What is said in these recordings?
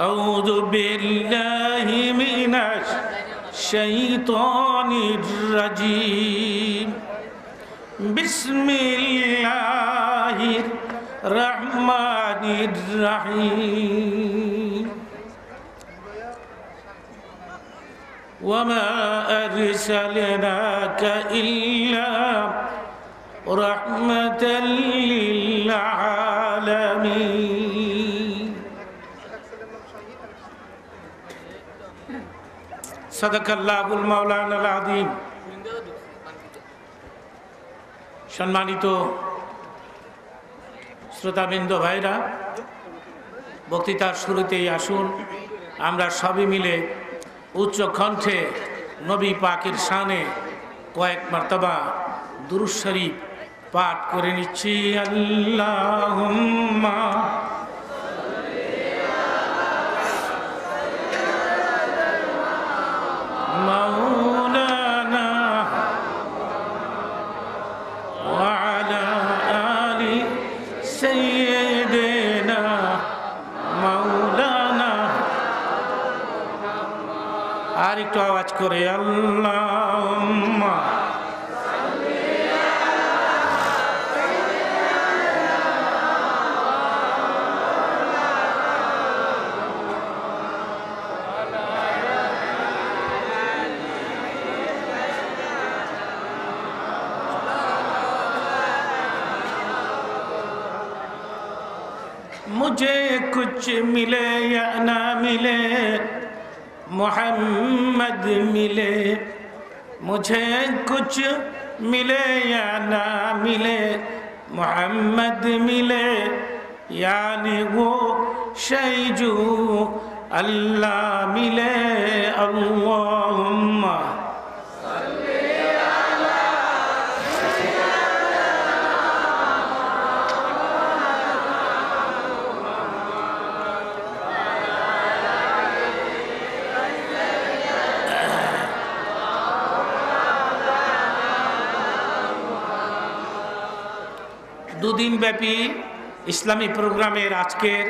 أعوذ بالله من الشيطان الرجيم بسم الله الرحمن الرحيم وما أرسلناك إلا رحمة للعالمين صدق الله المولانا العظيم সম্মানিত শ্রোতাবৃন্দ ভাইরা, বক্তৃতার শুরুতেই আসুন আমরা সবাই মিলে উচ্চ কণ্ঠে নবী পাকের শানে কয়েক মারতবা দুরূদ শরীফ পাঠ করে নিচ্ছি। আল্লাহুম্মা মাওলানা ওয়া আলা আলি সাইয়্যিদিনা মাওলানা। আর একটু আওয়াজ করে আল্লাহুম্মা मुझे कुछ मिले या ना मिले मोहम्मद मिले, मुझे कुछ मिले या ना मिले मोहम्मद मिले, यानी वो शै जो अल्लाह मिले। अल्लाहुम्मा দুদিন ব্যাপী ইসলামী প্রোগ্রামের আজকের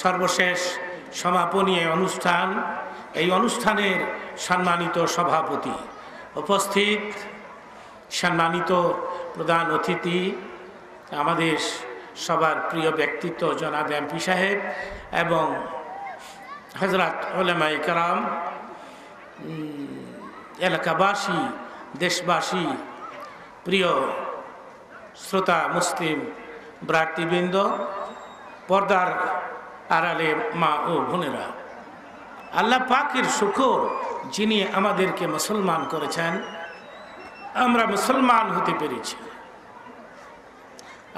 সর্বশেষ সমাপনী অনুষ্ঠান। এই অনুষ্ঠানের সম্মানিত সভাপতি, উপস্থিত সম্মানিত প্রধান অতিথি, আমাদের সবার প্রিয় ব্যক্তিত্ব জনাব এমপি সাহেব এবং হযরত উলামায়ে কেরাম, এলাকাবাসী, দেশবাসী, প্রিয় শ্রোতা মুসলিম ভ্রাতৃবৃন্দ, পর্দার আড়ালে মা ও বোনেরা, আল্লাহ পাকের শুকর যিনি আমাদেরকে মুসলমান করেছেন, আমরা মুসলমান হতে পেরেছি।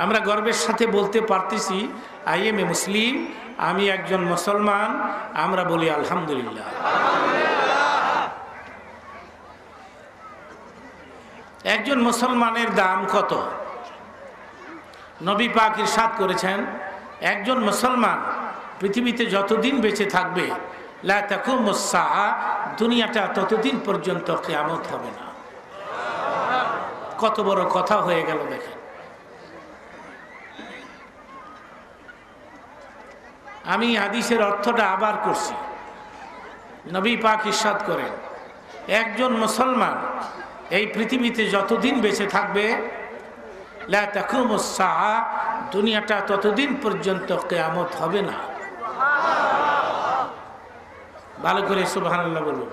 আমরা গর্বের সাথে বলতে পারতেছি আই এম এ মুসলিম, আমি একজন মুসলমান। আমরা বলি আলহামদুলিল্লাহ। একজন মুসলমানের দাম কত? নবী পাক ইরশাদ করেছেন, একজন মুসলমান পৃথিবীতে যতদিন বেঁচে থাকবে, লা তাকুমুস সাআ, দুনিয়াটা ততদিন পর্যন্ত কিয়ামত হবে না। কত বড় কথা হয়ে গেল দেখেন। আমি হাদিসের অর্থটা আবার করছি। নবী পাক ইরশাদ করেন, একজন মুসলমান এই পৃথিবীতে যতদিন বেঁচে থাকবে, লা তাকুমুস সাআ, দুনিয়াটা ততদিন পর্যন্ত কিয়ামত হবে না। ভালো করে সুবহানাল্লাহ বলুন।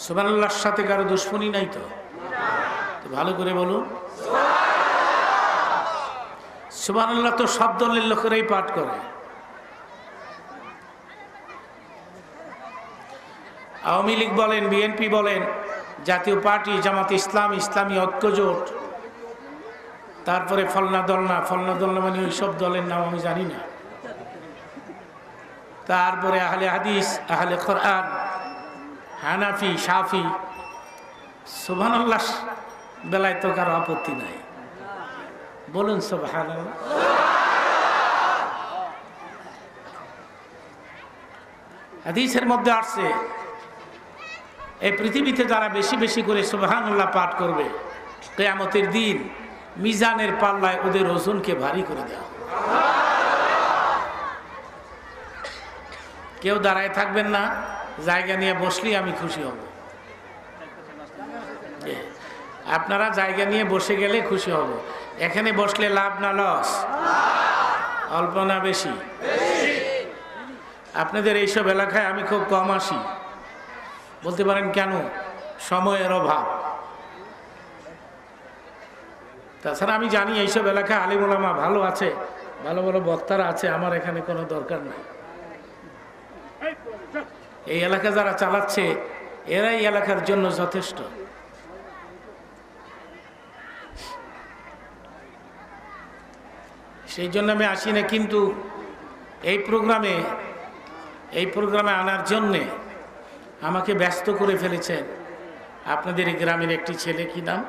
সুবহানাল্লাহর সাথে কারো দুশ্মনী নাই তো? ভালো করে বলুন সুবহানাল্লাহ। তো সব দলের লোকেরাই পাঠ করে। আওয়ামী লীগ বলেন, বিএনপি বলেন, জাতীয় পার্টি, জামাত ইসলাম, ইসলামী ঐক্যজোট, তারপরে ফলনা দলনা, ফলনা দলনা মানে ওই সব দলের নাম আমি জানি না, তারপরে আহলে হাদিস, আহলে কোরআন, হানাফি, শাফি। সুবহানাল্লাহ বেলায় তো কারো আপত্তি নাই, বলুন সুবহানাল্লাহ। হাদিসের মধ্যে আসছে, এই পৃথিবীতে যারা বেশি বেশি করে সুবহানাল্লাহ পাঠ করবে, কিয়ামতের দিন মিজানের পাল্লায় ওদের ওজনকে ভারী করে দেওয়া। কেউ দাঁড়ায় থাকবেন না, জায়গা নিয়ে বসলেই আমি খুশি হব। আপনারা জায়গা নিয়ে বসে গেলে খুশি হব। এখানে বসলে লাভ না লস? অল্প না বেশি? আপনাদের এইসব এলাকায় আমি খুব কম আসি। বলতে পারেন কেন? সময়ের অভাব। তাছাড়া আমি জানি এইসব এলাকায় আলিম ওলামা ভালো আছে, ভালো ভালো বক্তারা আছে, আমার এখানে কোনো দরকার নাই। এই এলাকা যারা চালাচ্ছে এরাই এলাকার জন্য যথেষ্ট। সেই জন্য আমি আসি না, কিন্তু এই প্রোগ্রামে আনার জন্যে আমাকে ব্যস্ত করে ফেলেছেন আপনাদের এই গ্রামের একটি ছেলে, কি নাম?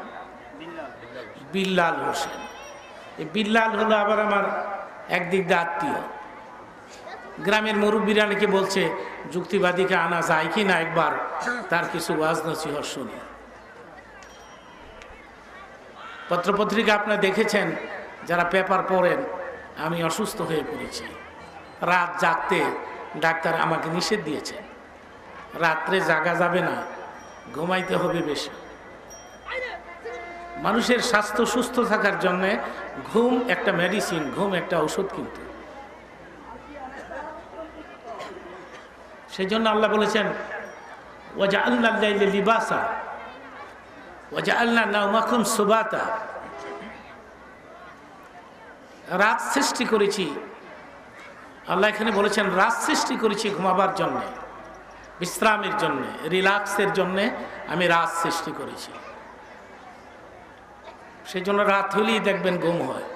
বিল্লাল হোসেন। এই বিল্লাল হলো আবার আমার একদিক দিয়ে আত্মীয়। গ্রামের মুরব্বীরা নাকি বলছে যুক্তিবাদীকে আনা যায় কি না, একবার তার কিছু ওয়াজ নসিহত শুনি। পত্রপত্রিকা আপনারা দেখেছেন, যারা পেপার পড়েন, আমি অসুস্থ হয়ে পড়েছি। রাত জাগতে ডাক্তার আমাকে নিষেধ দিয়েছে, রাত্রে জাগা যাবে না, ঘুমাইতে হবে বেশি। মানুষের স্বাস্থ্য সুস্থ থাকার জন্য ঘুম একটা মেডিসিন, ঘুম একটা ঔষধ। কিন্তু সেই জন্য আল্লাহ বলেছেন ওয়াজআলনা লাইলা লিবাসা ওয়াজআলনা নাওমাকুম সুবাতা। রাত সৃষ্টি করেছি, আল্লাহ এখানে বলেছেন রাত সৃষ্টি করেছি ঘুমাবার জন্য, বিশ্রামের জন্য, রিল্যাক্সের জন্য আমি রাত সৃষ্টি করেছি। সেই জন্য রাত হলেই দেখবেন ঘুম হয়।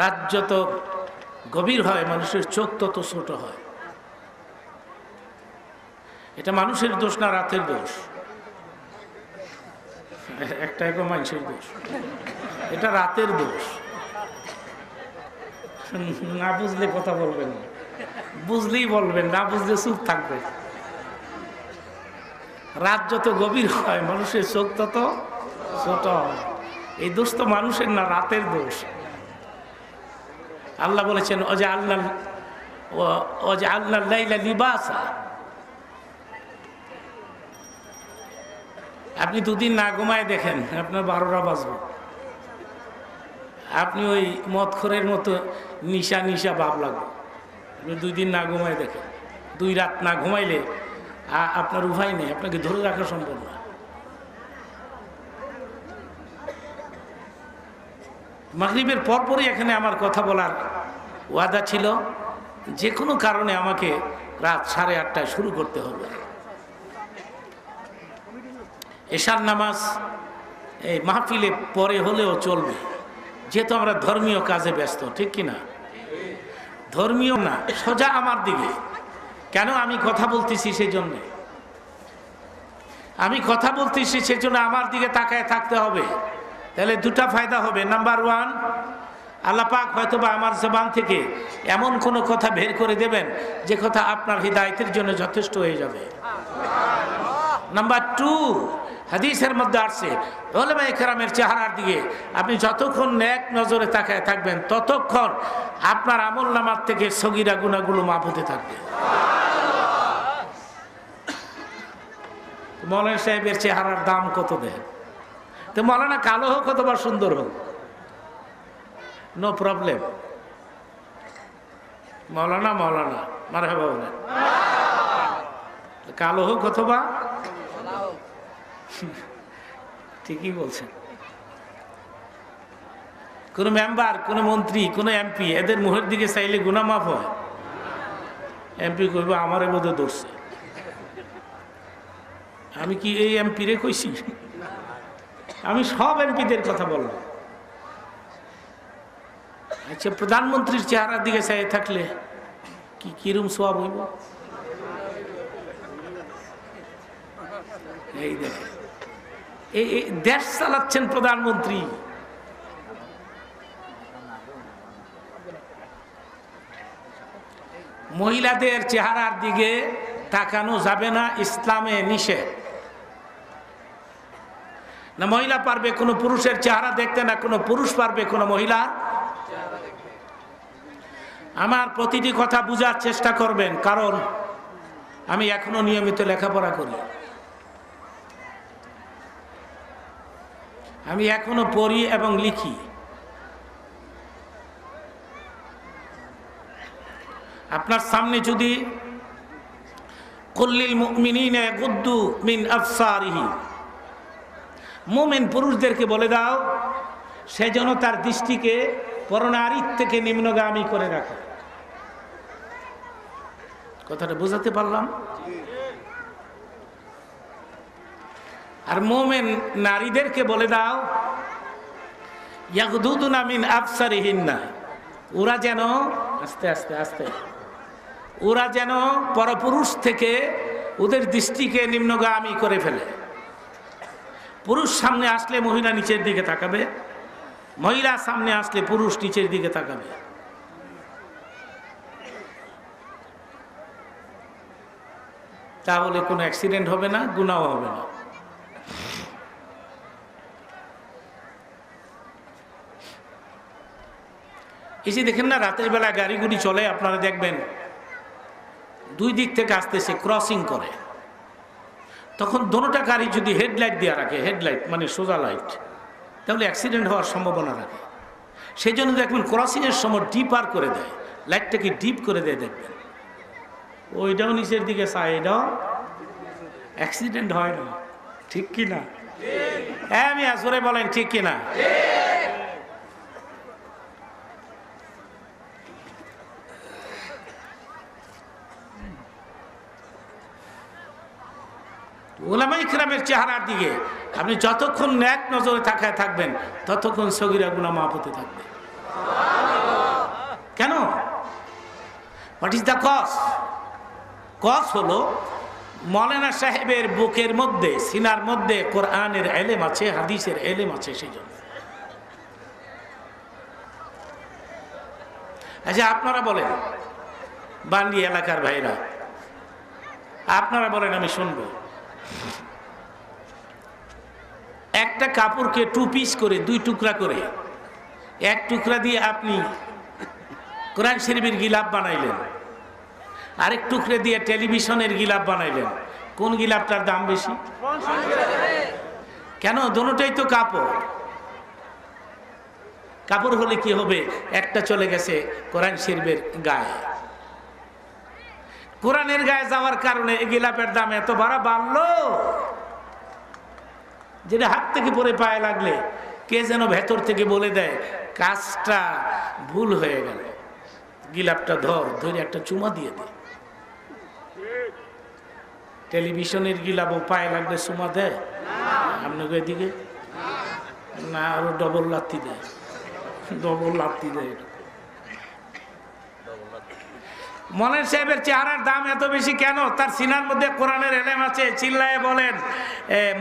রাত যত গভীর হয় মানুষের চোখ তত ছোট হয়। এটা মানুষের দোষ না রাতের দোষ? একটা মানুষের দোষ, এটা রাতের দোষ। না বুঝলে কথা বলবেন না, বুঝলেই বলবেন, না বুঝলে চুপ থাকবে। রাত যত গভীর হয় মানুষের চোখ তত ছোট হয়। এই দোষ তো মানুষের না, রাতের দোষ। আল্লাহ বলেছেন ওয়াজআলনা লাইলা লিবাসা। আপনি দুদিন না ঘুমায় দেখেন আপনার 12টা বাজবে। আপনি ওই মদখোরের মতো নিশা ভাব লাগবে। আপনি 2 দিন না ঘুমায় দেখেন, 2 রাত না ঘুমাইলে আপনার উপায় নেই, আপনাকে ধরে রাখা সম্ভব না। মাগরিবের পরপরই এখানে আমার কথা বলার ওয়াদা ছিল। যে কোনো কারণে আমাকে রাত 8:30টায় শুরু করতে হবে। এশার নামাজ এই মাহফিলে পরে হলেও চলবে, যেহেতু আমরা ধর্মীয় কাজে ব্যস্ত, ঠিক কিনা? ধর্মীয় না, সোজা আমার দিকে। কেন আমি কথা বলতেছি? সেই জন্যে আমি কথা বলতেছি, সেজন্য আমার দিকে তাকায় থাকতে হবে। তাহলে 2টা ফায়দা হবে। নাম্বার 1, আল্লাহ পাক হয়তোবা আমার জবান থেকে এমন কোনো কথা বের করে দেবেন যে কথা আপনার হিদায়াতের জন্য যথেষ্ট হয়ে যাবে। নাম্বার 2, হাদিসের মধ্যে আসছে উলামায়ে কেরামের চেহারার দিকে আপনি যতক্ষণ নেক নজরে তাকায় থাকবেন ততক্ষণ আপনার আমলনামার থেকে সগীরা গুনাহগুলো মাফ হতে থাকবে। মৌলানা সাহেবের চেহারার দাম কত দেয়? তো মৌলানা কালো হোক অথবা সুন্দর হোক, নো প্রবলেম। মৌলানা মারহাবা বলেন, কালো হোক অথবা ঠিকই বলছেন। কোন মেম্বার, কোন মন্ত্রী, কোন এমপি এদের মুখের দিকে চাইলে গুনাহ মাফ হয়? এমপি কইব আমারে বোধহয় ধরছে। আমি কি এই এমপি রে কইছি? আমি সব এমপিদের কথা বললাম। আচ্ছা, প্রধানমন্ত্রীর চেহারার দিকে চাই থাকলে কিরম সওয়াব হইব? এই দেখেন, এই দেশ চালাচ্ছেন প্রধানমন্ত্রী। মহিলাদের চেহারার দিকে তাকানো যাবে না, ইসলামে নিষেধ। না মহিলা পারবে কোনো পুরুষের চেহারা দেখতে, না কোনো পুরুষ পারবে কোনো মহিলা। আমার প্রতিটি কথা বুঝার চেষ্টা করবেন, কারণ আমি এখনো নিয়মিত লেখাপড়া করি, আমি এখনো পড়ি এবং লিখি। আপনার সামনে যদি কুল্লিল মুমিনিনা ইয়াগুদ্দু মিন আবসারিহিম, মুমিন পুরুষদেরকে বলে দাও সে যেন তার দৃষ্টিকে পরনারীর থেকে নিম্নগামী করে রাখে। কথাটা বোঝাতে পারলাম? আর মুমিন নারীদেরকে বলে দাও ইয়াগুদুনা মিন আবসারিহিন্না, ওরা যেন আস্তে আস্তে আস্তে ওরা যেন পরপুরুষ থেকে ওদের দৃষ্টিকে নিম্নগামী করে ফেলে। পুরুষ সামনে আসলে মহিলা নিচের দিকে তাকাবে, মহিলা সামনে আসলে পুরুষ নিচের দিকে তাকাবে। তাহলে কোনো অ্যাক্সিডেন্ট হবে না, গুনাহ হবে না। এই যে দেখেন না, রাতের বেলা গাড়ি গুড়ি চলে, আপনারা দেখবেন দুই দিক থেকে আসতেছে, ক্রসিং করে, তখন দোনোটা গাড়ি যদি হেডলাইট দেওয়া রাখে, হেডলাইট মানে সোজা লাইট, তাহলে অ্যাক্সিডেন্ট হওয়ার সম্ভাবনা রাখে। সেই জন্য দেখবেন ক্রসিংয়ের সময় ডিপার করে দেয়, লাইটটাকে ডিপ করে দেয়, দেখবেন ওইটাও নিচের দিকে চায়, এটাও অ্যাক্সিডেন্ট হয় না। ঠিক কিনা? হ্যাঁ, আমি আসলে বলেন ঠিক কিনা? ওলামা ইকরামের চেহারার দিকে আপনি যতক্ষণ ন্যাক নজরে তাকায় থাকবেন ততক্ষণ সগীরা গুনাহ মাফ হতে থাকবে। কেন? What is the cause? Cause হলো মৌলানা সাহেবের বুকের মধ্যে, সিনার মধ্যে কোরআনের এলেম আছে, হাদিসের এলেম আছে, সেই জন্য। আচ্ছা, আপনারা বলেন, বান্ডি এলাকার ভাইরা, আপনারা বলেন, আমি শুনবো, একটা কাপড়কে 2 পিস করে, 2 টুকরা করে, এক টুকরা দিয়ে আপনি কোরআন শরীফের গিলাপ বানাইলেন, আরেক টুকরা দিয়ে টেলিভিশনের গিলাপ বানাইলেন, কোন গিলাপটার দাম বেশি? কেন? দুটোটাই তো কাপড়। কাপড় হলে কি হবে? একটা চলে গেছে কোরআন শরীফের গায়ে, কোরআনের গায়ে যাওয়ার কারণে এই গিলাপের দাম এত বাড়লো, যেটা হাত থেকে পরে পায়ে লাগলে কে যেন ভেতর থেকে বলে দেয় কাজটা ভুল হয়ে গেল, গিলাপটা ধরে একটা চুমা দিয়ে দে। টেলিভিশনের গিলাপও পায়ে লাগলে চুমা দেয়? আপনাকে এদিকে না, আরো ডবল লাত্তি দেয়, ডবল লাত্তি দেয়। মনের সাহেবের চেহারার দাম এত বেশি কেন? তার সিনার মধ্যে কোরআনের এলেম আছে। চিল্লায়ে বলেন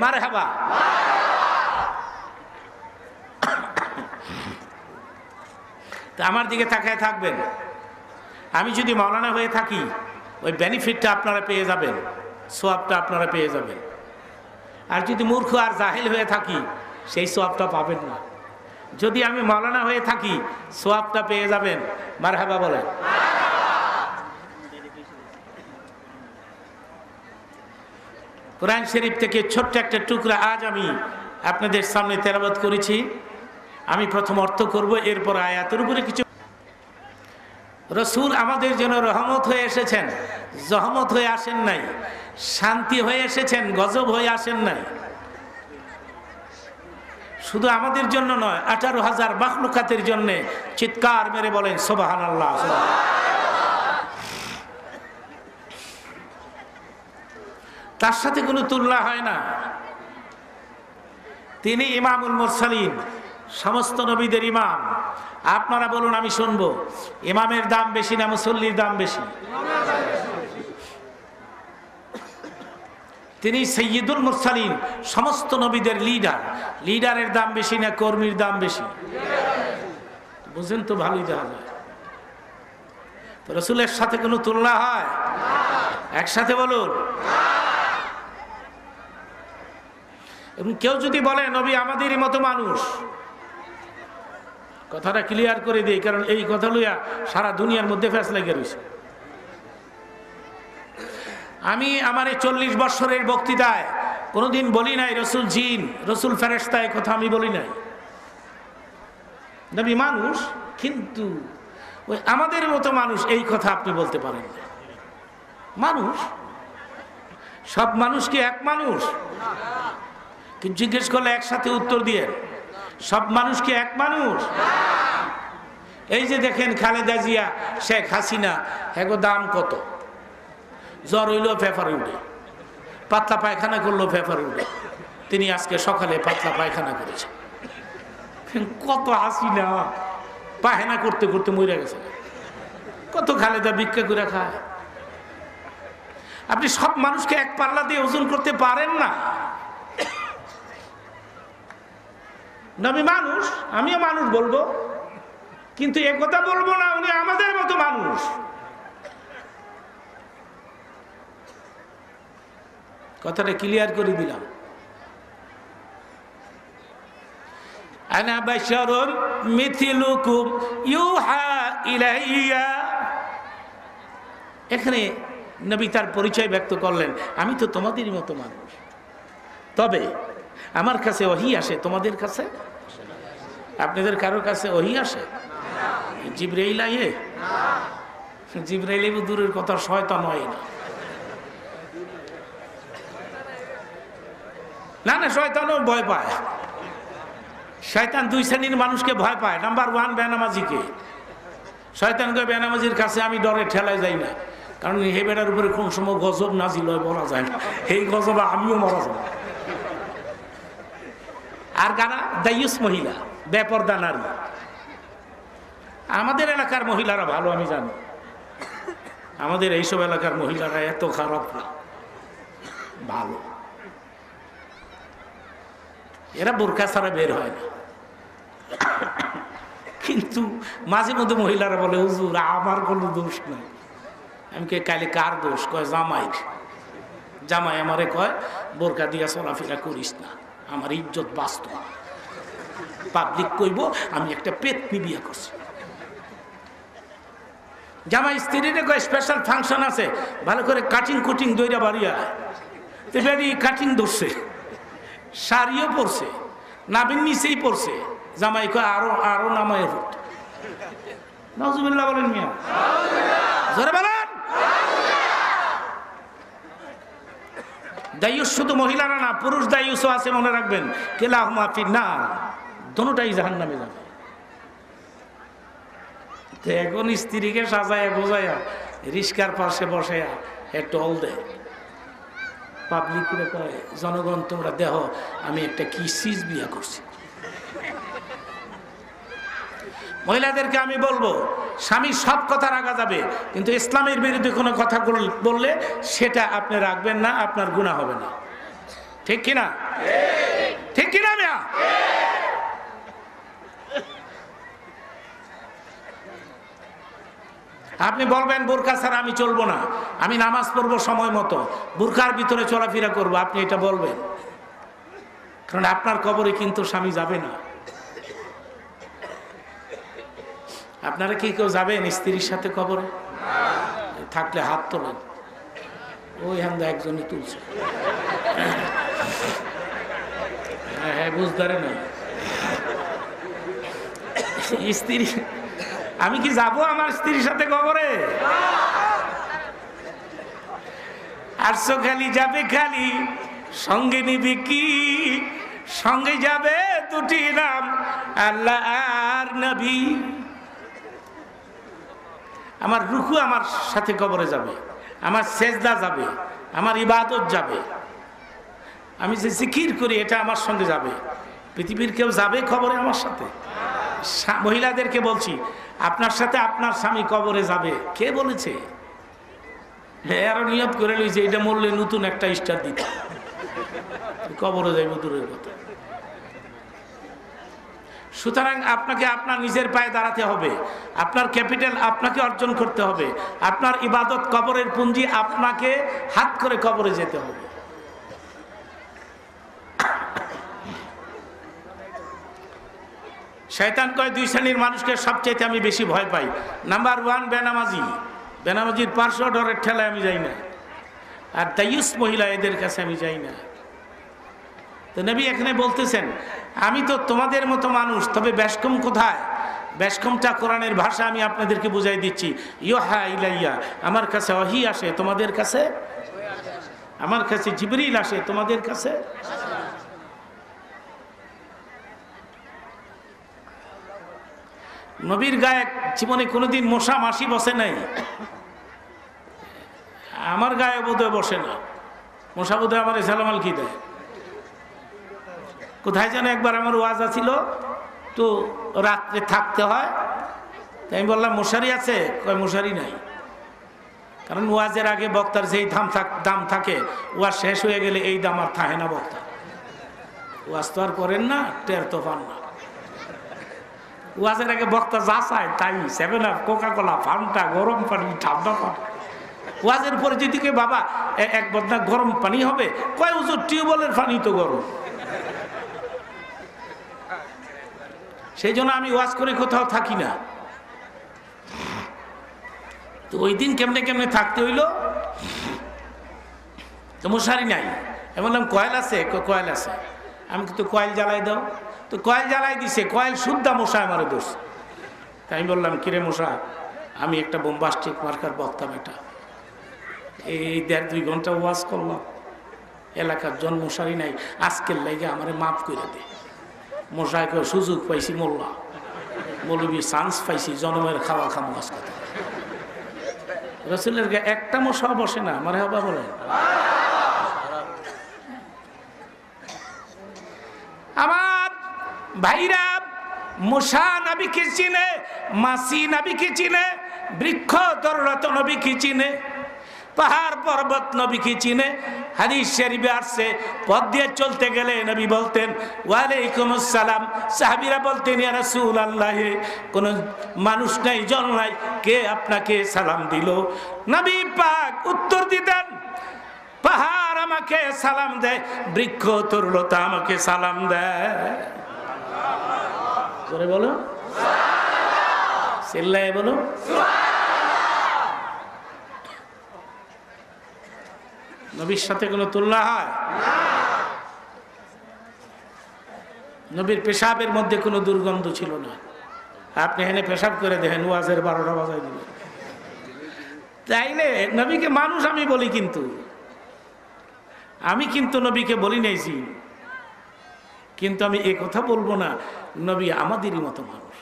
মারহাবা। তা আমার দিকে তাকায় থাকবেন, আমি যদি মাওলানা হয়ে থাকি ওই বেনিফিটটা আপনারা পেয়ে যাবেন, সোয়াবটা আপনারা পেয়ে যাবেন। আর যদি মূর্খ আর জাহিল হয়ে থাকি সেই সোয়াবটা পাবেন না। যদি আমি মাওলানা হয়ে থাকি সোয়াবটা পেয়ে যাবেন। মারহাবা বলেন। কোরআন শরীফ থেকে ছোট্ট একটা টুকরা আজ আমি আপনাদের সামনে তেলাওয়াত করেছি। আমি প্রথম অর্থ করব, এরপর আয়াতের উপরে কিছু। রসুল আমাদের জন্য রহমত হয়ে এসেছেন, জহমত হয়ে আসেন নাই, শান্তি হয়ে এসেছেন, গজব হয়ে আসেন নাই। শুধু আমাদের জন্য নয়, 18,000 মাখলুকাতের জন্য। চিৎকার মেরে বলেন সুবহানাল্লাহ। তার সাথে কোনো তুলনা হয় না। তিনি ইমামুল মুরসালিন, সমস্ত নবীদের ইমাম। আপনারা বলুন, আমি শুনবো, ইমামের দাম বেশি না মুসল্লির দাম বেশি? তিনি সৈয়দুল মুরসালিন, সমস্ত নবীদের লিডার। লিডারের দাম বেশি না কর্মীর দাম বেশি? বুঝেন তো, ভালোই দেখা যায়। তো রসুলের সাথে কোনো তুলনা হয়? একসাথে বলুন। এবং কেউ যদি বলে নবী আমাদেরই মতো মানুষ, কথাটা ক্লিয়ার করে দিই, কারণ এই কথা লইয়া সারা দুনিয়ার মধ্যে ফেসলা লেগে রয়েছে। আমি আমার এই 40 বছরের বক্তৃতায় কোনোদিন বলি নাই রসুল জিন, রসুল ফেরেশতা, এই কথা আমি বলি নাই। নবী মানুষ, কিন্তু ওই আমাদের মতো মানুষ এই কথা আপনি বলতে পারেন না। মানুষ, সব মানুষ কি এক মানুষ? কিন্তু জিজ্ঞেস করলে একসাথে উত্তর দিয়ে, সব মানুষ কি এক মানুষ? এই যে দেখেন খালেদা জিয়া, শেখ হাসিনা, এগো দাম কত? জ্বর হইলেও পেপারে উঠে, পাতলা পায়খানা করলেও পেপারে উঠে। তিনি আজকে সকালে পাতলা পায়খানা করেছেন। কত হাসিনা পায়খানা করতে করতে মরে গেছে। কত খালেদা ভিক্ষা করে খায়। আপনি সব মানুষকে এক পাল্লা দিয়ে ওজন করতে পারেন না। নবী মানুষ, আমিও মানুষ বলবো, কিন্তু একথা বলবো না উনি আমাদের মতো মানুষ। কথাটা ক্লিয়ার করে দিলাম। আনা বাশারুম মিথলুকুম ইউহা ইলাইয়া। এখানে নবী তার পরিচয় ব্যক্ত করলেন, আমি তো তোমাদেরই মতো মানুষ, তবে আমার কাছে ওহী আসে, তোমাদের কাছে? আপনাদের কারোর কাছে ওহী আসে? জিবরাইল আয়ে? জিবরাইল দূরের কথা, শয়তান হয় না। না না, শয়তানও ভয় পায়। শয়তান দুই শ্রেণীর মানুষকে ভয় পায়। নাম্বার 1 বেনামাজিকে। শয়তানকে বেনামাজির কাছে আমি ডরে ঠেলায় যাই না, কারণ এই বেটার উপরে কোন সময় গজব নাজিল হয় বলা যায় না। এই গজবে আমিও মারা যাব। আর কারা? দায়ুস মহিলা, বেপরদা নারী। আমাদের এলাকার মহিলারা ভালো, আমি জানি। আমাদের এইসব এলাকার মহিলারা এত খারাপ না, ভালো। এরা বোরকা ছাড়া বের হয় না। কিন্তু মাঝে মধ্যে মহিলারা বলে, হুজুর আমার কোনো দোষ নাই। আমি কে কালে কার দোষ? কয় জামাইর। জামাই আমারে কয় বোরকা দিয়া চলাফেরা করিস না, আমার ইজ্জত বাঁচত না। পাবলিক কইব আমি একটা পেতনি বিয়ে করছি। জামাই স্ত্রীরে কয় স্পেশাল ফাংশন আছে, ভালো করে কাটিং কুটিং দইরা বাড়িয়া। বেরি কাটিং ধরছে, শাড়িও পরছে, নাবিন নিচেই পড়ছে। জামাই কয় আরো আরো নামায় পড়তো। নাউজুবিল্লাহ বলেন মিয়া, জোরে বলেন। দায়ুস শুধু মহিলারা না, পুরুষ দায়ুসও আছে, মনে রাখবেন। কিলাহুমা ফিন্নার, দুটোটাই জাহান্নামে যাবে। এখন স্ত্রীকে সাজায় বোঝায়া রিস্কার পাশে বসায়া একটু অল দেয়। পাবলিকরে কয়, জনগণ তোমরা দেহ আমি একটা কি সিজ বিয়া করছি। মহিলাদেরকে আমি বলবো, স্বামী সব কথা রাখা যাবে, কিন্তু ইসলামের বিরুদ্ধে কোনো কথা বললে সেটা আপনি রাখবেন না, আপনার গুনাহ হবে না। ঠিক কিনা? ঠিক কিনা মিয়া? আপনি বলবেন বোরকা ছাড়া আমি চলবো না, আমি নামাজ পড়বো সময় মতো, বোরকার ভিতরে চলাফেরা করবো, আপনি এটা বলবেন। কারণ আপনার কবরে কিন্তু স্বামী যাবে না। আপনারা কি কেউ যাবেন স্ত্রীর সাথে কবরে? থাকলে হাত তোলেন। ওই হান্দা একজনই তুলছে। হ্যাঁ, বুঝদারে না স্ত্রী। আমি কি যাব আমার স্ত্রীর সাথে কবরে? আরশো খালি যাবে খালি, সঙ্গে নিবি কি? সঙ্গে যাবে দুটি নাম, আল্লাহ আর নবী। আমার রুকু আমার সাথে কবরে যাবে, আমার সেজদা যাবে, আমার ইবাদত যাবে, আমি যে জিকির করি এটা আমার সঙ্গে যাবে। পৃথিবীর কেউ যাবে কবরে আমার সাথে? মহিলাদেরকে বলছি, আপনার সাথে আপনার স্বামী কবরে যাবে। কে বলেছে? আরো নিয়ত করে লইছে এটা মরলে নতুন একটা স্টার দিতে, কবরে যাইব দূরের কথা। সুতরাং আপনাকে আপনার নিজের পায়ে দাঁড়াতে হবে, আপনার ক্যাপিটাল আপনাকে অর্জন করতে হবে, আপনার ইবাদত কবরের পুঁজি আপনাকে হাত করে কবরে যেতে হবে। শয়তান কয় দুই শ্রেণীর মানুষকে সবচাইতে আমি বেশি ভয় পাই। নাম্বার 1 বেনামাজি, বেনামাজির পার্শ্ব ডরের ঠেলায় আমি যাই না। আর দায়ুস মহিলা, এদের কাছে আমি যাই না। তো নবী এখানে বলতেছেন আমি তো তোমাদের মতো মানুষ, তবে বেশকম কোথায়? বেশকমটা কোরআনের ভাষা আমি আপনাদেরকে বুঝাই দিচ্ছি। ইউহা ইলাইয়া, আমার কাছে ওহী আসে, তোমাদের কাছে আমার কাছে জিবরিল আসে, তোমাদের কাছে। নবীর গায়ে জীবনে কোনোদিন মশা মাছি বসে নাই। আমার গায়ে বোধহয় বসে না মশা, বোধহয় আমার সালামাল কি দেয়। কোথায় যেন একবার আমার ওয়াজা ছিল, তো রাত্রে থাকতে হয়, তাই আমি বললাম মশারি আছে? কয় মশারি নাই। কারণ ওয়াজের আগে বক্তার যেই দাম থাকে, ওয়াজ শেষ হয়ে গেলে এই দাম আর থাকে না। বক্তা ওয়াজ তো আর করেন না, টের তো পান না। ওয়াজের আগে বক্তা যা চায় তাই, 7 আপ, কোকা কোলা, ফান্টা, গরম পানি, ঠান্ডা পানি। ওয়াজের পরে যেদিকে বাবা এক বদনা গরম পানি হবে, কয় হুজুর টিউবওয়েলের পানি তো গরম। সেই জন্য আমি ওয়াজ করে কোথাও থাকি না। তো ওই দিন কেমনে কেমনে থাকতে হইলো, তো মশারি নাই। আমি বললাম কয়েল আছে? কয়েল আছে। আমি কিন্তু কয়েল জ্বালাই দাও। তো কয়েল জ্বালাই দিছে, কয়েল শুদ্ধা মশা আমার দোষ। তাই আমি বললাম কিরে মশা, আমি একটা বোম্বাস্টিক মার্কার বক্তা বেটা, এই 1.5-2 ঘন্টা ওয়াজ করলাম, এলাকার জন মশারি নাই, আজকের লাইগে আমারে মাফ করে দে। মশাই কয় সুযোগ পাইছি মোল্লা, মৌলবি চান্স পাইছি, জনমের খাওয়া খামো আজ কথা। রসুলের গায়ে একটা মশা বসে না। আমার হাবা বলেন। আমার ভাইরা, মশা নবীকে চিনে, মাসি নবীকে চিনে, বৃক্ষ তরুণত নবীকে চিনে, পাহাড় পর্বত নবীকে চিনে। হাদিস শরীফে আসছে, পথ দিয়ে চলতে গেলে নবী বলতেন ওয়ালাইকুম আসসালাম। সাহাবীরা বলতেন ইয়া রাসূলুল্লাহ, কোন মানুষ নাই, জন নাই, কে আপনাকে সালাম দিল? নবী পাক উত্তর দিতেন পাহাড় আমাকে সালাম দেয়, বৃক্ষ তরুলতা আমাকে সালাম দেয়। জোরে বলো সুবহানাল্লাহ, চিল্লায়ে বলো সুবহানাল্লাহ। নবীর সাথে কোনো তুলনা হয়? নবীর পেশাবের মধ্যে কোনো দুর্গন্ধ ছিল না। আপনি এখানে পেশাব করে দেখেন, ওয়াজের 12টা বাজায় দিলেন। তাইলে নবীকে মানুষ আমি বলি, কিন্তু আমি কিন্তু নবীকে বলি নাইছি, কিন্তু আমি এ কথা বলবো না নবী আমাদেরই মতো মানুষ।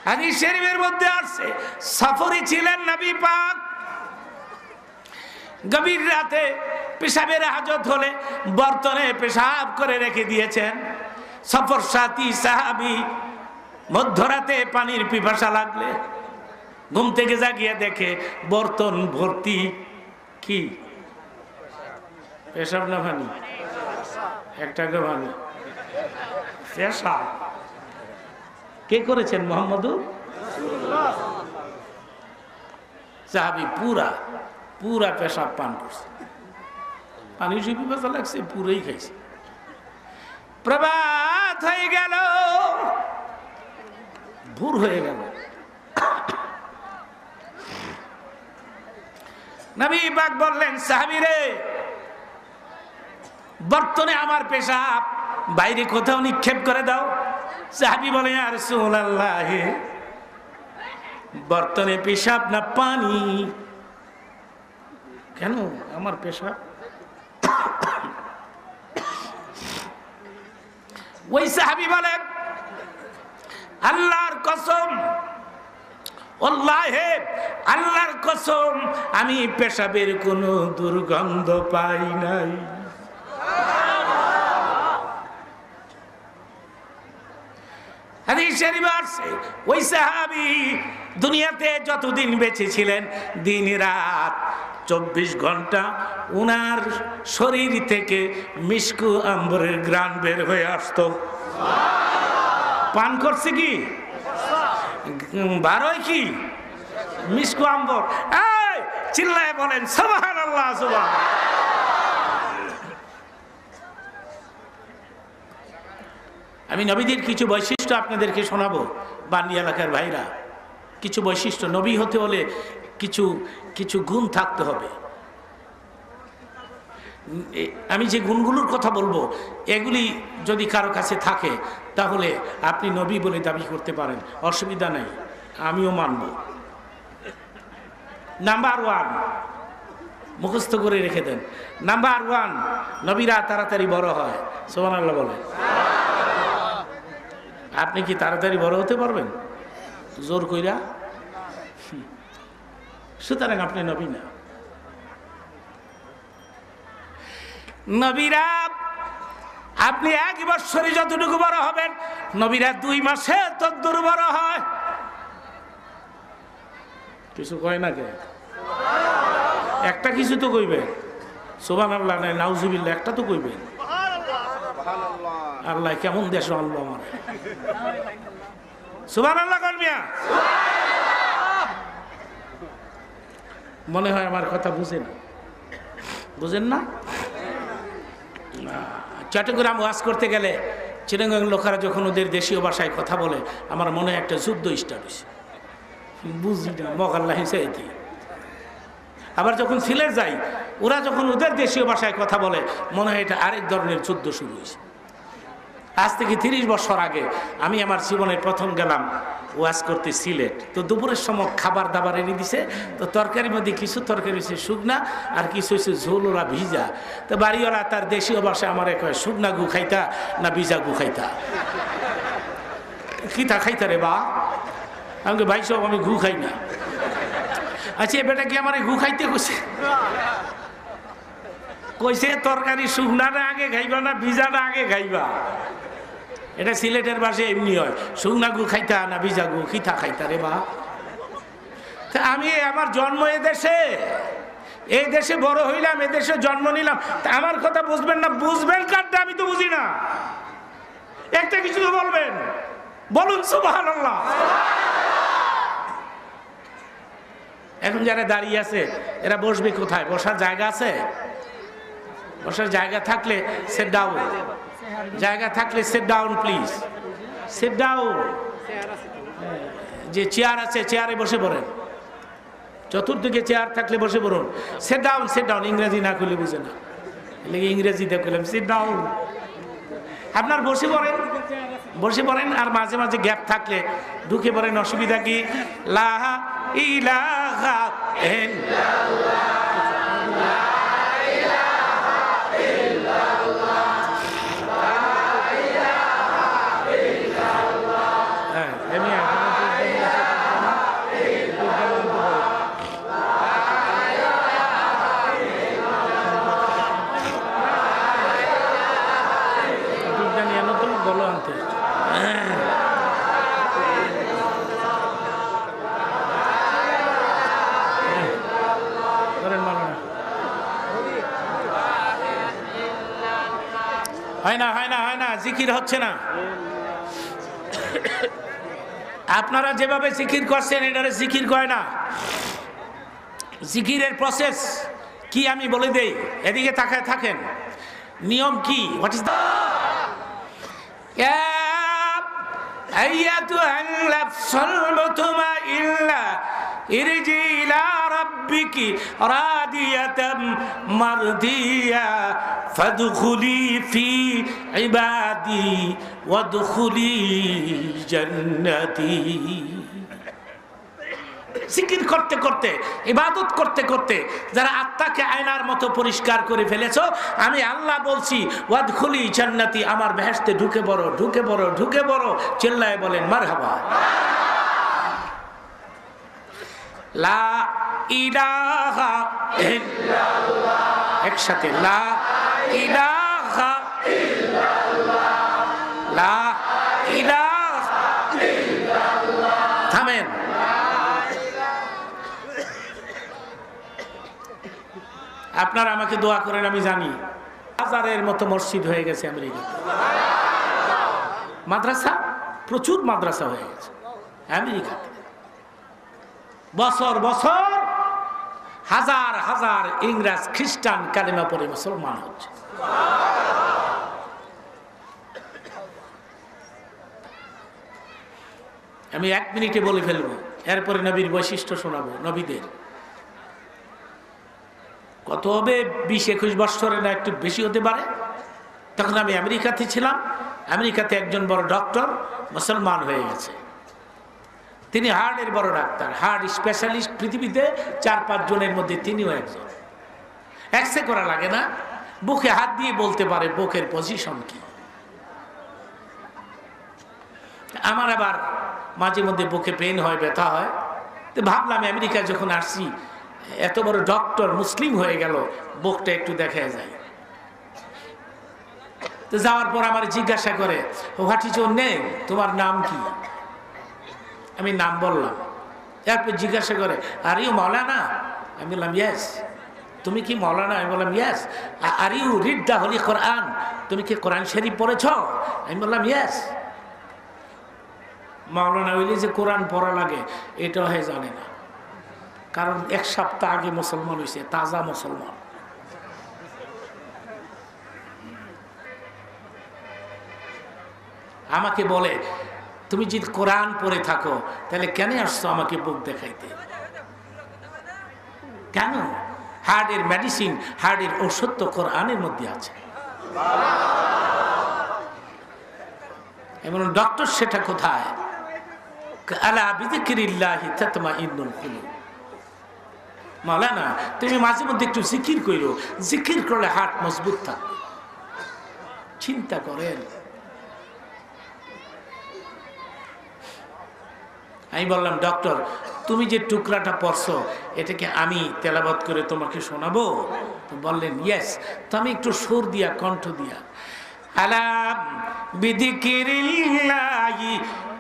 হাদিস শরীফের মধ্যে আছে, সফরে ছিলেন নবী পাক, গভীর রাতে পেশাবের হাজত হলে বর্তনে পেশাব করে রেখে দিয়েছেন। সফর সাথী সাহাবী মধ্যরাতে পানির পিপাসা লাগলে ঘুম থেকে জাগিয়ে দেখে বর্তন ভর্তি কি পেশাব না পানি, একটা পানি, পেশাব। কে করেছেন? মুহাম্মদুর রাসূলুল্লাহ। সাহাবী পুরা পুরা পেশাব পান করছে, পানি পিপাসা লাগছে, পুরোই খাইছে। প্রভাত হয়ে গেল, ভোর হয়ে গেল। নবী পাক বললেন সাহাবীরে, বর্তনে আমার পেশাব বাইরে কোথাও নিক্ষেপ করে দাও। সাহাবী বলে ইয়া রাসূলুল্লাহ, বর্তনে পেশাব না পানি? কেন? আমার পেশাব। ওই সাহাবী বলেন আল্লাহর কসম, আল্লাহে আল্লাহর কসম, আমি পেশাবের কোনো দুর্গন্ধ পাই নাই। হাদিস শরীফে আছে, ওই সাহাবী দুনিয়াতে যতদিন বেঁচে ছিলেন, দিন রাত 24 ঘন্টা উনার শরীর থেকে মিশকু আম্বরের ঘ্রাণ বের হয়ে আসতো। পান করছে কি? বারোই কি? মিশকু আম্বর। এই চিল্লায় বলেন সুবহানাল্লাহ, সুবহানাল্লাহ। আমি নবীদের কিছু বৈশিষ্ট্য আপনাদেরকে শোনাবো। বান্দি এলাকার ভাইরা, কিছু বৈশিষ্ট্য, নবী হতে হলে কিছু কিছু গুণ থাকতে হবে। আমি যে গুণগুলোর কথা বলবো এগুলি যদি কারো কাছে থাকে তাহলে আপনি নবী বলে দাবি করতে পারেন, অসুবিধা নেই, আমিও মানব। নাম্বার 1, মুখস্থ করে রেখে দেন। নাম্বার 1, নবীরা তাড়াতাড়ি বড় হয়। সুবহানাল্লাহ বলেন। আপনি কি তাড়াতাড়ি বড় হতে পারবেন জোর কইরা? সুতরাং আপনি নবী না। নবীরা আপনি 1 বছরে যতটুকু বড় হবেন, নবীরা 2 মাসে ততদূর বড় হয়। কিছু কয় না কে? একটা কিছু তো কইবেন। সুবহানাল্লাহ নাই নাউজুবিল্লাহ একটা তো কইবেন। আল্লাহ কেমন দেশ আনলো আমার। সুবহানাল্লাহ কলমিয়া। মনে হয় আমার কথা বুঝেন না? চট্টগ্রাম ওয়াজ করতে গেলে চিটাগাং লোকেরা যখন ওদের দেশীয় ভাষায় কথা বলে, আমার মনে একটা যুদ্ধ স্টার্ট হয়েছে, বুঝি না মগাল্লাহ হিসাইতি। আবার যখন সিলেট যাই, ওরা যখন ওদের দেশীয় ভাষায় কথা বলে, মনে হয় এটা আরেক ধরনের যুদ্ধ শুরু হয়েছে। আজ থেকে 30 বছর আগে আমি আমার জীবনের প্রথম গেলাম ওয়াজ করতে সিলেট। তো দুপুরের সময় খাবার দাবার এনে দিছে। তো তরকারির মধ্যে কিছু তরকারি হচ্ছে শুকনা আর কিছু হচ্ছে ঝোল, ওরা ভিজা। তো বাড়িওয়ালা তার দেশীয় ভাষায় আমার কয়, শুকনা গু খাইতা না ভিজা গু খাইতা? কিতা খাইতা রে বা? আমাকে ভাই সব আমি গু খাই না। আচ্ছা বেটা কি আমার গু খাইতে কইছে তরকারি শুকনাটা আগে খাইবা না ভিজাটা আগে খাইবা? এটা সিলেটের ভাষায় এমনি হয়, শুকনা গু খাইতা না ভিজা গু কিতা খাইতা রে বা? আমি আমার জন্ম এই দেশে বড় হইলাম, এ দেশে জন্ম নিলাম, তা আমার কথা বুঝবেন না? বুঝবেন কারটা আমি তো বুঝি না। একটা কিছু তো বলবেন, বলুন সুবহানাল্লাহ। এখন যারা দাঁড়িয়ে আছে এরা বসবে কোথায়? বসার জায়গা আছে? বসার জায়গা থাকলে সিট ডাউন, জায়গা থাকলে sit down please, sit down. যে চেয়ার আছে চেয়ারে বসে পড়েন, চতুর্দিকে চেয়ার থাকলে বসে পড়ুন। Sit down, sit down. ইংরেজি না করলে বুঝে না, ইংরেজিতে করলাম সিট ডাউন। আপনার বসে পড়েন আর মাঝে মাঝে গ্যাপ থাকলে ঢুকে পড়েন, অসুবিধা কি? লা ইলাহা ইল্লাল্লাহ। হয় না, জিকির হচ্ছে না। আপনারা যেভাবে জিকির করছেন এটারে জিকির কয় না। জিকিরের প্রসেস কি আমি বলে দেই, এদিকে তাকায় থাকেন। নিয়ম কি? হোয়াট ইজ দ্য আইয়াতুহান নাফসুল মুতমাইন্না ইরজি ইলা রাব্বিকি রাদিয়াতাম মারদিয়া ফাদখুলি ফি ইবাদি ওয়াদখুলি জান্নাতি। জিকির করতে করতে, ইবাদত করতে করতে যারা আত্মাকে আয়নার মতো পরিষ্কার করে ফেলেছো, আমি আল্লাহ বলছি ওয়াদখুলি জান্নাতি, আমার বেহেশতে ঢুকে পড়ো, ঢুকে পড়ো, ঢুকে পড়ো। চিল্লায় বলেন মারহাবা। লা ইলাহা ইল্লাল্লাহ, একসাথে লা ইলাহা ইল্লাল্লাহ, লা ইলাহা ইল্লাল্লাহ। থামেন। আপনারা আমাকে দোয়া করেন, আমি জানি 1000-এর মতো মসজিদ হয়ে গেছে আমেরিকাতে, মাদ্রাসা প্রচুর মাদ্রাসা হয়ে গেছে আমেরিকাতে। বছর বছর হাজার হাজার ইংরেজ খ্রিস্টান কালেমা পড়ে মুসলমান হচ্ছে। আমি 1 মিনিটে বলে ফেলবো, এরপরে নবীর বৈশিষ্ট্য শোনাবো। নবীদের কত হবে, 20-21 বছরে না একটু বেশি হতে পারে। তখন আমি আমেরিকাতে ছিলাম। আমেরিকাতে একজন বড় ডক্টর মুসলমান হয়ে গেছে। তিনি হার্টের বড় ডাক্তার, হার্ট স্পেশালিস্ট। পৃথিবীতে 4-5 জনের মধ্যে তিনিও একজন। এক্সরে করা লাগে না, বুকে হাত দিয়ে বলতে পারে বুকের পজিশন কি। আমার আবার মাঝে মধ্যে বুকে পেন হয়, ব্যথা হয়। তো ভাবলাম আমেরিকায় যখন আসছি, এত বড় ডক্টর মুসলিম হয়ে গেল, বুকটা একটু দেখা যায়। তো যাওয়ার পর আমার জিজ্ঞাসা করে, হোয়াট ইজ ইওর নেম, তোমার নাম কি? আমি নাম বললাম। এরপর জিজ্ঞাসা করে, আর ইউ মৌলানা? আমি বললাম ইয়েস। তুমি কি মৌলানা? আমি বললাম yes. Are you read the Holi কোরআন? তুমি কি কোরআন শরীফ পড়েছ? আমি বললাম ইয়েস। মৌলানা হইলে যে কোরআন পড়া লাগে এটা হয়ে জানে না, কারণ 1 সপ্তাহ আগে মুসলমান হয়েছে, তাজা মুসলমান। আমাকে বলে, তুমি যদি কোরআন পড়ে থাকো তাহলে কেন আসছো আমাকে বুক দেখাইতে? কেন? হার্টের মেডিসিন, হার্টের ঔষধ তো কোরআনের মধ্যে আছে। এমন ডক্টর, সেটা কোথায়? আলা বিযিকরিল্লাহি তাতমাইন্নুল কুলুব। মাওলানা, তুমি মাঝে মধ্যে একটু জিকির কইরো, জিকির করলে হার্ট মজবুত থাকবে। চিন্তা করেন। আমি বললাম, ডক্টর, তুমি যে টুকরাটা পড়ছো এটাকে আমি তেলাওয়াত করে তোমাকে শোনাবো? তো বললেন ইয়েস। তো আমি একটু সুর দিয়া, কণ্ঠ দিয়া, আলা বিযিকরিল্লাহি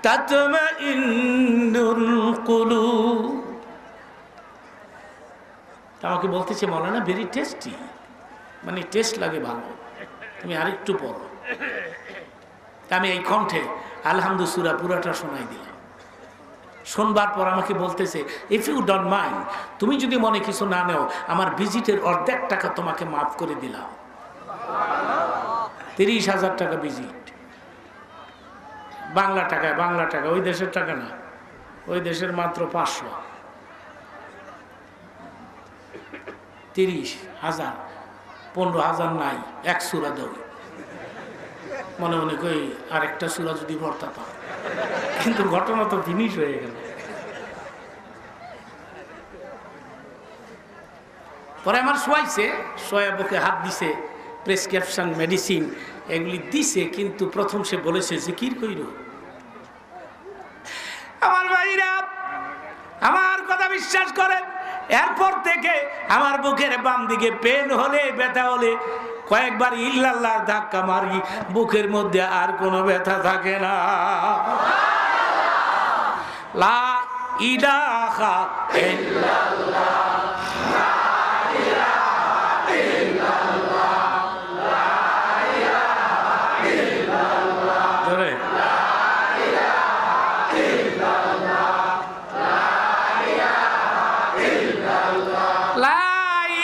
তাতমাইন্নুল কুলুব। আমাকে বলতেছে, মৌলানা ভেরি টেস্টি, মানে টেস্ট লাগে ভালো, তুমি আরেকটু পড়ো। আমি এই কণ্ঠে আলহামদু সূরা পুরাটা শোনাই দিলাম। শোনবার পর আমাকে বলতেছে, ইফ ইউ ডোন্ট মাইন্ড, তুমি যদি মনে কিছু না নেও, আমার ভিজিটের অর্ধেক টাকা তোমাকে মাফ করে দিলাম। 30,000 টাকা ভিজিট। বাংলা টাকায়, বাংলা টাকা, ওই দেশের টাকা না, ওই দেশের মাত্র 500। 30,000, 15,000 নাই, 1 সূরা দাও। মনে মনে কই আরেকটা সূরা যদি পড়তাম, কিন্তু ঘটনা তো ফিনিশ হয়ে গেল। পরে আমার শোয়াইছে, শোয়া বুকে হাত দিছে, প্রেসক্রিপশন মেডিসিন এগুলি দিছে, কিন্তু প্রথম সে বলেছে জিকির কইর। আমার ভাইরা, আমার কথা বিশ্বাস করেন, এরপর থেকে আমার বুকের বাম দিকে পেন হলে, ব্যথা হলে কয়েকবার ইল্লাল্লাহ ধাক্কা মারি, বুকের মধ্যে আর কোনো ব্যথা থাকে না। লা ইলাহা ইল্লাল্লাহ, লা ইলাহা ইল্লাল্লাহ, লা ইলাহা ইল্লাল্লাহ, জোরে লা ইলাহা ইল্লাল্লাহ, লা ইলাহা ইল্লাল্লাহ, লা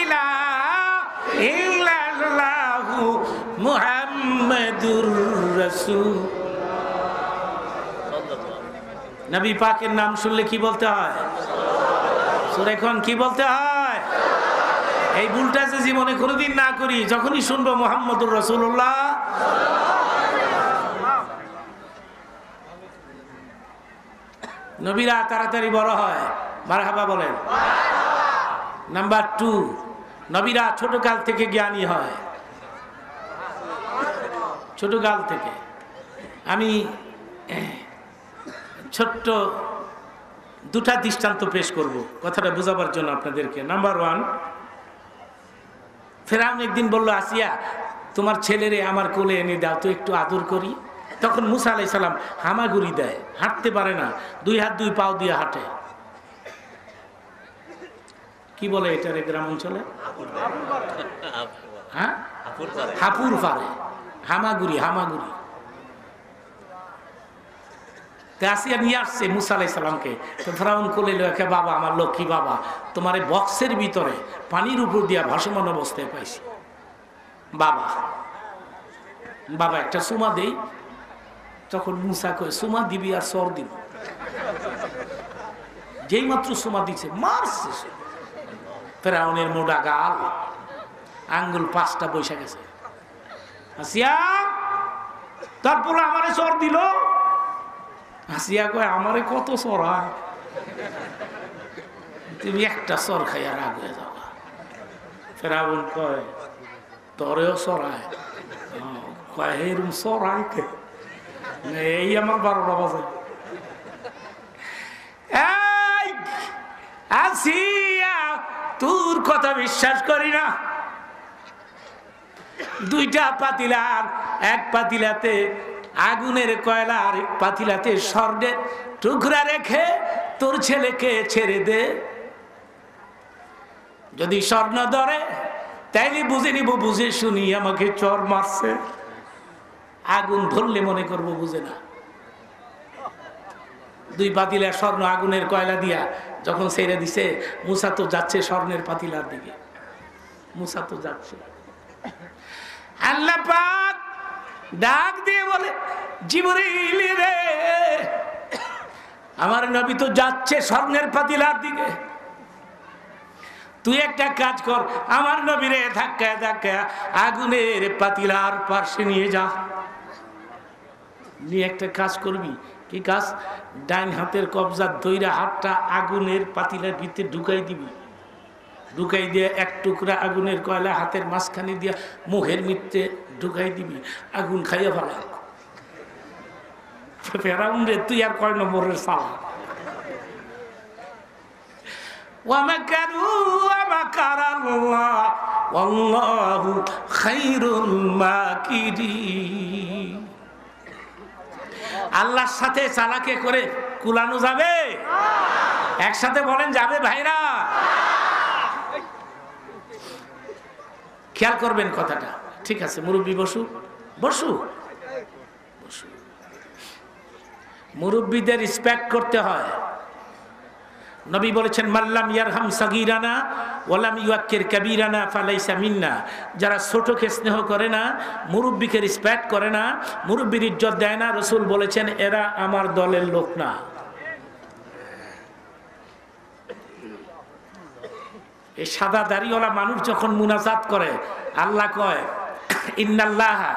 ইলাহা ইল্লাল্লাহু মুহাম্মাদুর রাসূল। নবী পাকের নাম শুনলে কি বলতে হয়? এখন কি বলতে হয়? এই ভুলটা যে জীবনে কোনোদিন না করি, যখনই শুনবো মুহাম্মদুর রাসূলুল্লাহ। নবীরা তাড়াতাড়ি বড় হয়, মারহাবা বলেন। নাম্বার 2, নবীরা ছোটকাল থেকে জ্ঞানী হয়। ছোটকাল থেকে। আমি ছোট্ট 2টা দৃষ্টান্ত পেশ করব কথাটা বোঝাবার জন্য আপনাদেরকে। নাম্বার 1, ফেরাউন একদিন বলল, আসিয়া তোমার ছেলেরে আমার কোলে এনে দাও তো, একটু আদর করি। তখন মুসা আলাইহিস সালাম হামাগুড়ি দেয়, হাঁটতে পারে না, 2 হাত 2 পাও দিয়ে হাঁটে। কি বলে এটারে গ্রাম অঞ্চলে? হ্যাঁ, হাপুর পারে, হামাগুড়ি, হামাগুড়ি। আসিয়া নিয়ে আসছে মুসা আলাইহিস সালামকে। তো ফেরাউন কোলে লেখে, বাবা আমার লক্ষ্মী বাবা, তোমার এই বক্সের ভিতরে পানির উপর দিয়া ভাসমান অবস্থায় পাইছি। বাবা বাবা একটা চুমা দেই। তখন মুসা কয় সুমা দিবি আর সর দিব। যেই মাত্র সুমা দিচ্ছে মারছে ফেরাউনের মোটা গাল, আঙ্গুল 5টা বৈশা গেছে। আসিয়া তারপর আমারে সর দিল। আসিয়া কয় আমারে কত সরায়, তুমি একটা সর খাইয়া রাগ হয়ে যাবা। ফেরাউন কয় তোরেও সরায়? কয় এরম সরায় কে? এই আমার 12টা বাজে। আসিয়া তোর কথা বিশ্বাস করি না। 2টা পাতিলার, এক পাতিলাতে আগুনের কয়লা, আর এক পাতিলাতে স্বর্ণের টুকরা রেখে তোর ছেলেকে ছেড়ে দে। যদি স্বর্ণ ধরে তাইলে বুঝে নিব, বুঝে শুনি আমাকে চর মারছে। আগুন ধরলে মনে করব বুঝে না। 2 পাতিলা স্বর্ণ আগুনের কয়লা দিয়া যখন ছেড়ে দিছে, মুসা তো যাচ্ছে স্বর্ণের পাতিলার দিকে। মুসা তো যাচ্ছে, আল্লাহ পাক ডাক দিয়ে বলে জিবরিল রে, আমার নবী তো যাচ্ছে স্বর্ণের পাতিলার দিকে, তুই একটা কাজ কর, আমার নবীরে ধাক্কা ধাক্কা আগুনের পাতিলার পাশে নিয়ে যা। নিয়ে একটা কাজ করবি। কি কাজ? ডাইন হাতের কবজা ধইরা হাতটা আগুনের পাতিলার ভিতরে ঢুকাই দিবি। ঢুকাই দিয়ে এক টুকরা আগুনের কয়লা হাতের মাঝখানে দিয়া মুখের মধ্যে ঢুকাই দিবি, আগুন খাইয়া ফেলা। ফেরাউন রে তুই আর কয় নম্বরের সালা। ومكروا ومكر الله والله خير الماكرين। আল্লাহর সাথে চালাকি করে কুলানো যাবে? একসাথে বলেন যাবে ভাইরা? খেয়াল করবেন কথাটা, ঠিক আছে? মুরব্বী বসু বসু বসু। মুরব্বীদের রেসপেক্ট করতে হয়। নবী বলেছেন মাল্লাম ইয়ারহাম সাগীরানা ওয়ালাম ইউয়াক্কির কাবীরানা ফালাইসা মিন্না। যারা ছোটকে স্নেহ করে না, মুরব্বীকে রেসপেক্ট করে না, মুরব্বীর ইজ্জত দেয় না, রাসূল বলেছেন এরা আমার দলের লোক না। এই সাদা দাড়িওয়ালা মানুষ যখন মুনাজাত করে, আল্লাহ কয় ইন্নাল্লাহা,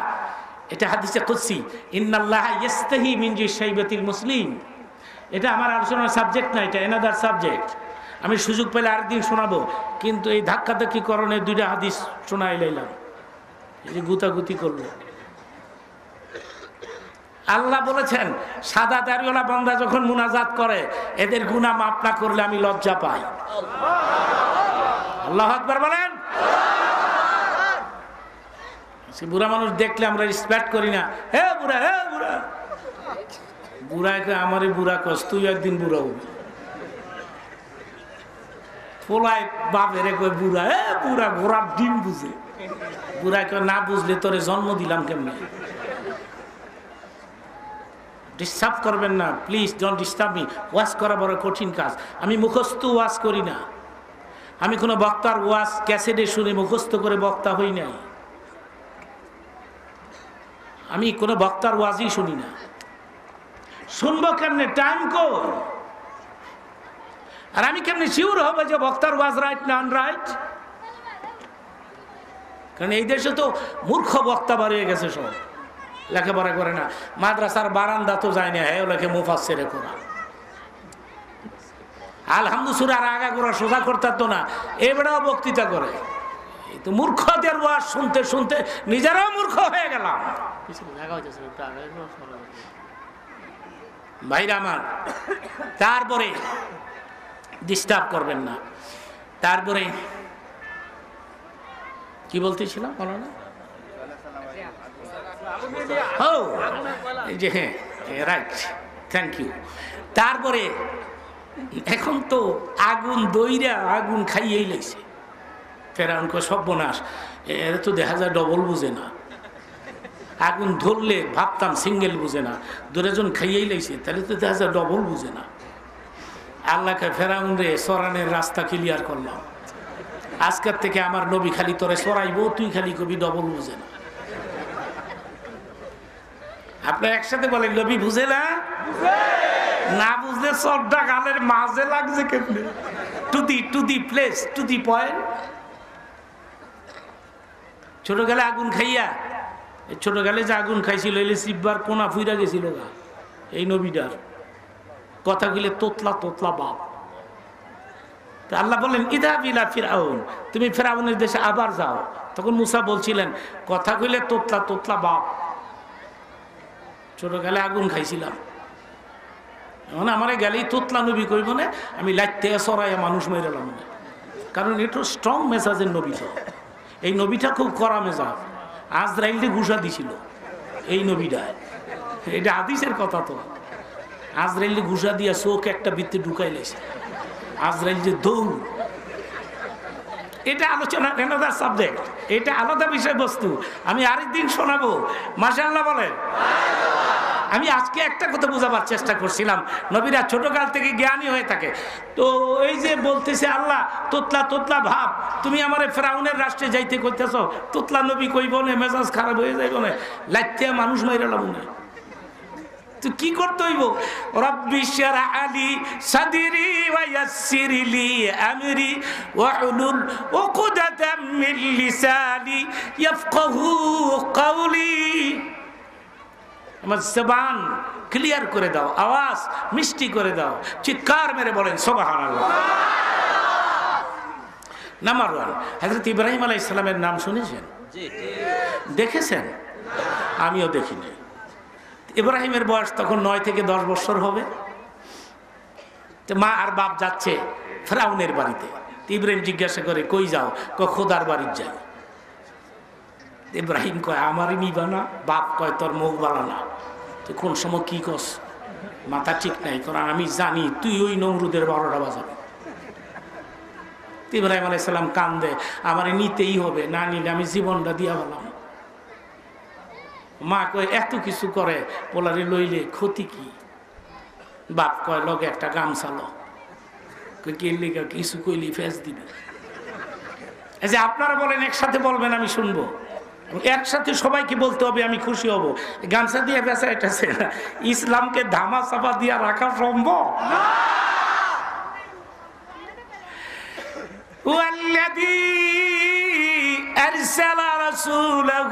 এটা হাদিসে কুদসি, ইন্নাল্লাহা ইয়াস্তাহি মিন শাইবাতিল মুসলিম। এটা আমার আলোচনার সাবজেক্ট না, এটা এনাদার সাবজেক্ট। আমি সুযোগ পেলে আরেকদিন শোনাবো, কিন্তু এই ধাক্কাধাক্কি করণে 2টা হাদিস শোনাই লাইলাম, এই যে গুতাগুতি করলো। আল্লাহ বলেছেন সাদা দাড়িওয়ালা বান্দা যখন মুনাজাত করে, এদের গুনাহ মাফ না করলে আমি লজ্জা পাই। আল্লাহু আকবার বলেন। বুড়া মানুষ দেখলে আমরা রেসপেক্ট করি না। হে বুড়া, হে বুড়া। বুড়ায় আমারে বুড়া কস, তুই একদিন বুড়া হবি। পোলায় বাপেরে কয় বুড়া, হে বুড়া, ঘোড়ার ডিম বুঝে। বুড়ায় কয় না বুঝলে তোরে জন্ম দিলাম কেমনে? ডিস্টার্ব করবেন না প্লিজ, ডোন্ট ডিস্টার্ব মি। ওয়াজ করা বড় কঠিন কাজ। আমি মুখস্থ ওয়াজ করি না। আমি কোনো বক্তার ওয়াজ ক্যাসেটে শুনে মুখস্থ করে বক্তা হই নাই। আমি কোনো বক্তার ওয়াজই শুনি না। শুনবো কেমনে? টাইম কই? আর আমি কেমনে শিওর হবো যে বক্তার ওয়াজ রাইট না আনরাইট? কারণ এই দেশে তো মূর্খ বক্তা বাড়িয়ে গেছে, সব লেখাপড়া করে না, মাদ্রাসার বারান্দা তো যায় না, হ্যাঁ লেখে মুফাসসিরে কোরআন। আলহামদুলিল্লাহ আগা গোড়া সোজা করতে তো না, এবারেও বক্তৃতা করে। এই তো মূর্খদের ওয়াজ শুনতে শুনতে নিজেরাও মূর্খ হয়ে গেলাম। ভাইরা আমার, তারপরে ডিস্টার্ব করবেন না। তারপরে কি বলতেছিলাম বলো না? ও এই যে, হ্যাঁ রাইট, থ্যাংক ইউ। তারপরে এখন তো আগুন দইরা আগুন খাইয়েই লাগছে। ফেরাউন কয় সর্বনাশ, এর তো দেখা যায় ডবল বুঝে না। আগুন ধরলে ভাবতাম সিঙ্গেল বুঝে না, 2জন খাইয়েই লাগছে, তাহলে তো দেখা যায় ডবল বুঝে না। আল্লাহকে ফেরাউন রে সরানের রাস্তা ক্লিয়ার করলাম। আজকের থেকে আমার নবী খালি তোরে সরাইবো, তুই খালি কবি ডবল বুঝে না। আপনার একসাথে বলেন নবী বুঝে না, না বুঝলে সবটা গালের মাঝে লাগছে কেমনে। To the place, to the point. ছোট গেলে আগুন খাইয়া, ছোট গেলে যে আগুন খাইছিল এলে শিববার কোনা ফুইরা গেছিল গা এই নবীটার কথা গেলে তোতলা তোতলা বাপ। আল্লাহ বললেন ইদা বিলা ফিরাউন, তুমি ফিরাউনের দেশে আবার যাও। তখন মুসা বলছিলেন কথা কইলে তোতলা তোতলা বাপ, ছোট গেলে আগুন খাইছিলাম, মানে আমার গেলেই তোতলা নবী কইব না, আমি লাইতে সরাইয়া মানুষ মেরালাম না। কারণ এটা স্ট্রং মেসাজের নবী। তো এই নবীটা খুব কড়া মেজাজ, আজরাইলকে ঘুষা দিছিল এই নবীটা, এটা হাদিসের কথা। তো আজরাইলকে ঘুষা দিয়া চোখ একটা বৃত্তে ঢুকাই লাইছে, আজরাইল যে দৌড়। এটা আলোচনা অ্যানাদার সাবজেক্ট, এটা আলাদা বিষয়বস্তু, আমি আরেকদিন শোনাবো। মাশাআল্লাহ বলেন। আমি আজকে একটা কথা বোঝাবার চেষ্টা করছিলাম, নবীরা ছোটকাল থেকে জ্ঞানী হয়ে থাকে। তো এই যে বলতেছে আল্লাহ তোতলা তোতলা ভাব, তুমি আমার ফেরাউনের রাষ্ট্রে যাইতে কইতেছ, তোতলা নবী কইব না, মেজাজ খারাপ হয়ে যাইব না, লাইতে মানুষ মাইরা লাভ না। তো কি করতে হইব? রব্বি শরহ লি সাদরি ওয়া ইয়াসসির লি আমরি ওয়াহলুল উকদাতাম মিন লিসানি ইয়াফকাহু কওলি। আমার জবান ক্লিয়ার করে দাও, আওয়াজ মিষ্টি করে দাও, চিৎকার মেরে বলেন সুবহানাল্লাহ। নাম্বার 1, হযরত ইব্রাহিম আলাইহিস সালামের নাম শুনেছেন? জি। দেখেছেন? আমিও দেখিনি। ইব্রাহিমের বয়স তখন 9 থেকে 10 বছর হবে। তো মা আর বাপ যাচ্ছে ফেরাউনের বাড়িতে। ইব্রাহিম জিজ্ঞাসা করে কই যাও? খোদার বাড়ি যাই। ইব্রাহিম কয় আমারই নিবা না? বাপ কয় তোর মুখ বালা না, তুই কোন সময় কি কস, মাথা ঠিক নাই, কারণ আমি জানি তুই ওই নমরুদের 12টা বাজাবি। ইব্রাহিম আলাইহিস সালাম কান্দে, আমারে নিতেই হবে, না নিলে আমি জীবনটা দিয়া বললাম। মা কয় এত কিছু করে পোলারে লইলে ক্ষতি কি? বাপ কয় লগে একটা গামছা লো, কিছু কইলি ফেস দিবি। এই যে আপনারা বলেন একসাথে বলবেন, আমি শুনবো, একসাথে সবাইকে বলতে হবে, আমি খুশি হব। গামছা দিয়ে বেচা এটা ইসলামকে ধামা চাপা দিয়া রাখা সম্ভব? أرسل رسوله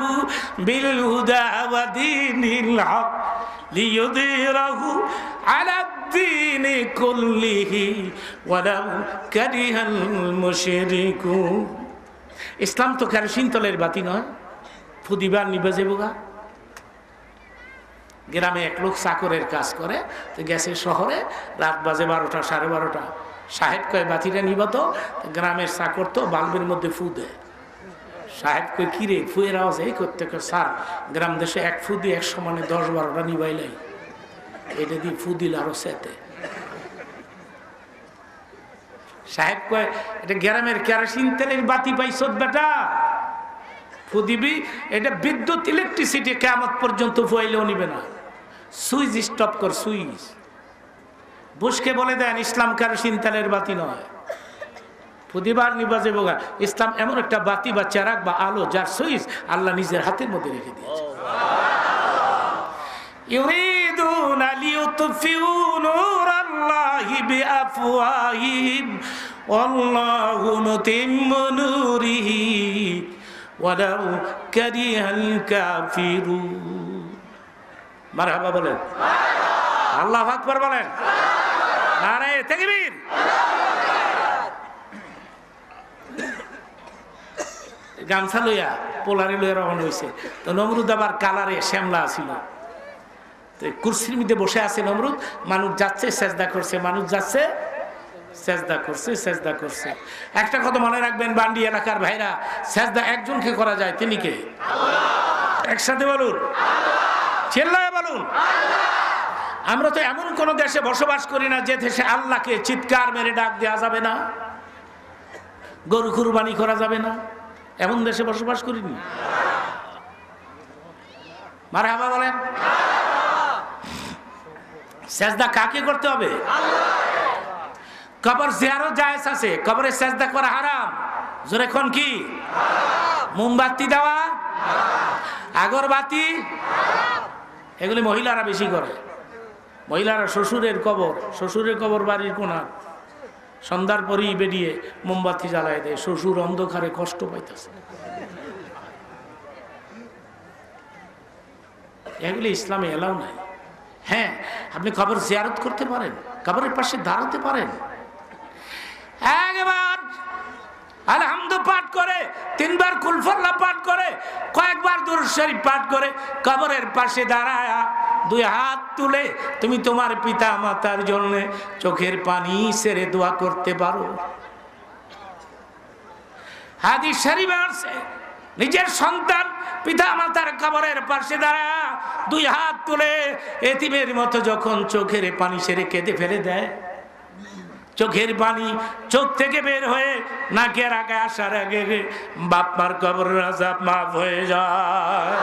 بالهدى ودين الحق ليظهره على الدين كله ولو كره المشركون। ইসলাম তো কেরোসিন তলের বাতি নয়, ফুদিবার নিবে যাবো। গ্রামে এক লোক চাকরের কাজ করে, তো গেছে শহরে, রাত বাজে 12টা 12:30। সাহেব কয় বাতিটা নিবা তো? গ্রামের চাকর তো বাল্বের মধ্যে ফু দেয়। সাহেব কয় কিরে ফুয়ের আওয়াজ এই করতে, স্যার গ্রাম দেশে এক ফু দিয়ে 1 সমানে 10-12টা নিবাইলাই, এটা দিয়ে ফু দিল আরো সেতে। সাহেব কয় এটা গ্রামের কেরোসিন তেলের বাতি পাইছ বেটা, ফু দিবি, এটা বিদ্যুৎ ইলেকট্রিসিটি কিয়ামত পর্যন্ত ফুয়াইলেও নিবে না। সুইচ স্টপ কর, সুইচ। বুশকে বলে দেন ইসলাম কেরোসিন তেলের বাতি নয়, প্রতিবার নিবাজে বোগা। ইসলাম এমন একটা বাতি বা চেরাগ বা আলো যার সুইচ আল্লাহ নিজের হাতের মধ্যে রেখে দিয়েছে। ইউরিদুনা লিইউতফিউ নূরাল্লাহি বিআফওয়াহিহিম ওয়াল্লাহু মুতিম্মু নূরিহি ওয়ালাউ কারিহাল কাফিরুন। মারহাবা বলেন, আল্লাহু আকবার বলেন, নারে তাকবীর। গামছা লইয়া পোলারে লইয়া রওনা হয়েছে। তো নমরুদ আবার কালারে শ্যামলা ছিল, তো কুরসির মধ্যে বসে আছে নমরুদ। মানুষ যাচ্ছে সেজদা করছে, মানুষ যাচ্ছে সেজদা করছে, সেজদা করছে। একটা কথা মনে রাখবেন বান্ডি এলাকার ভাইরা, সেজদা একজনকে করা যায়, তিনি কে? একসাথে বলুন, চিল্লায় বলুন। আমরা তো এমন কোন দেশে বসবাস করি না যে দেশে আল্লাহকে চিৎকার মেরে ডাক দেওয়া যাবে না, গরু কুরবানি করা যাবে না, এমন দেশে বসবাস করিনি। মারহাবা বলেন। সেজদা কাকে করতে হবে? কবর জিয়ারত জায়েজ আছে, কবরে সেজদা করা হারাম। জোরে কোন কি? মোমবাতি দেওয়া, আগরবাতি, এগুলি মহিলারা বেশি করে। মহিলারা শ্বশুরের কবর বাড়ির কোনা সন্ধ্যার পরেই বেরিয়ে মোমবাতি জ্বালায় দেয়, শ্বশুর অন্ধকারে কষ্ট পাইতেছে। এগুলি ইসলামে এলাও নাই। হ্যাঁ, আপনি কবর জিয়ারত করতে পারেন, কবরের পাশে দাঁড়াতে পারেন, একবার আলহামদু পাঠ করে, 3 বার কুলফল্লাহ পাঠ করে, কয়েকবার দুরূদ শরীফ পাঠ করে কবরের পাশে দাঁড়ায়া 2 হাত তুলে তুমি তোমার পিতা মাতার জন্য চোখের পানি ছেড়ে দোয়া করতে পারো। হাদিস শরীফে আছে, নিজের সন্তান পিতা মাতার কবরের পাশে দাঁড়ায়া 2 হাত তুলে এতিমের মতো যখন চোখের পানি ছেড়ে কেঁদে ফেলে দেয়, চোখের পানি চোখ থেকে বের হয়ে নাকের আগে আসার আগে বাপ মার কবরের আযাব মাফ হয়ে যায়।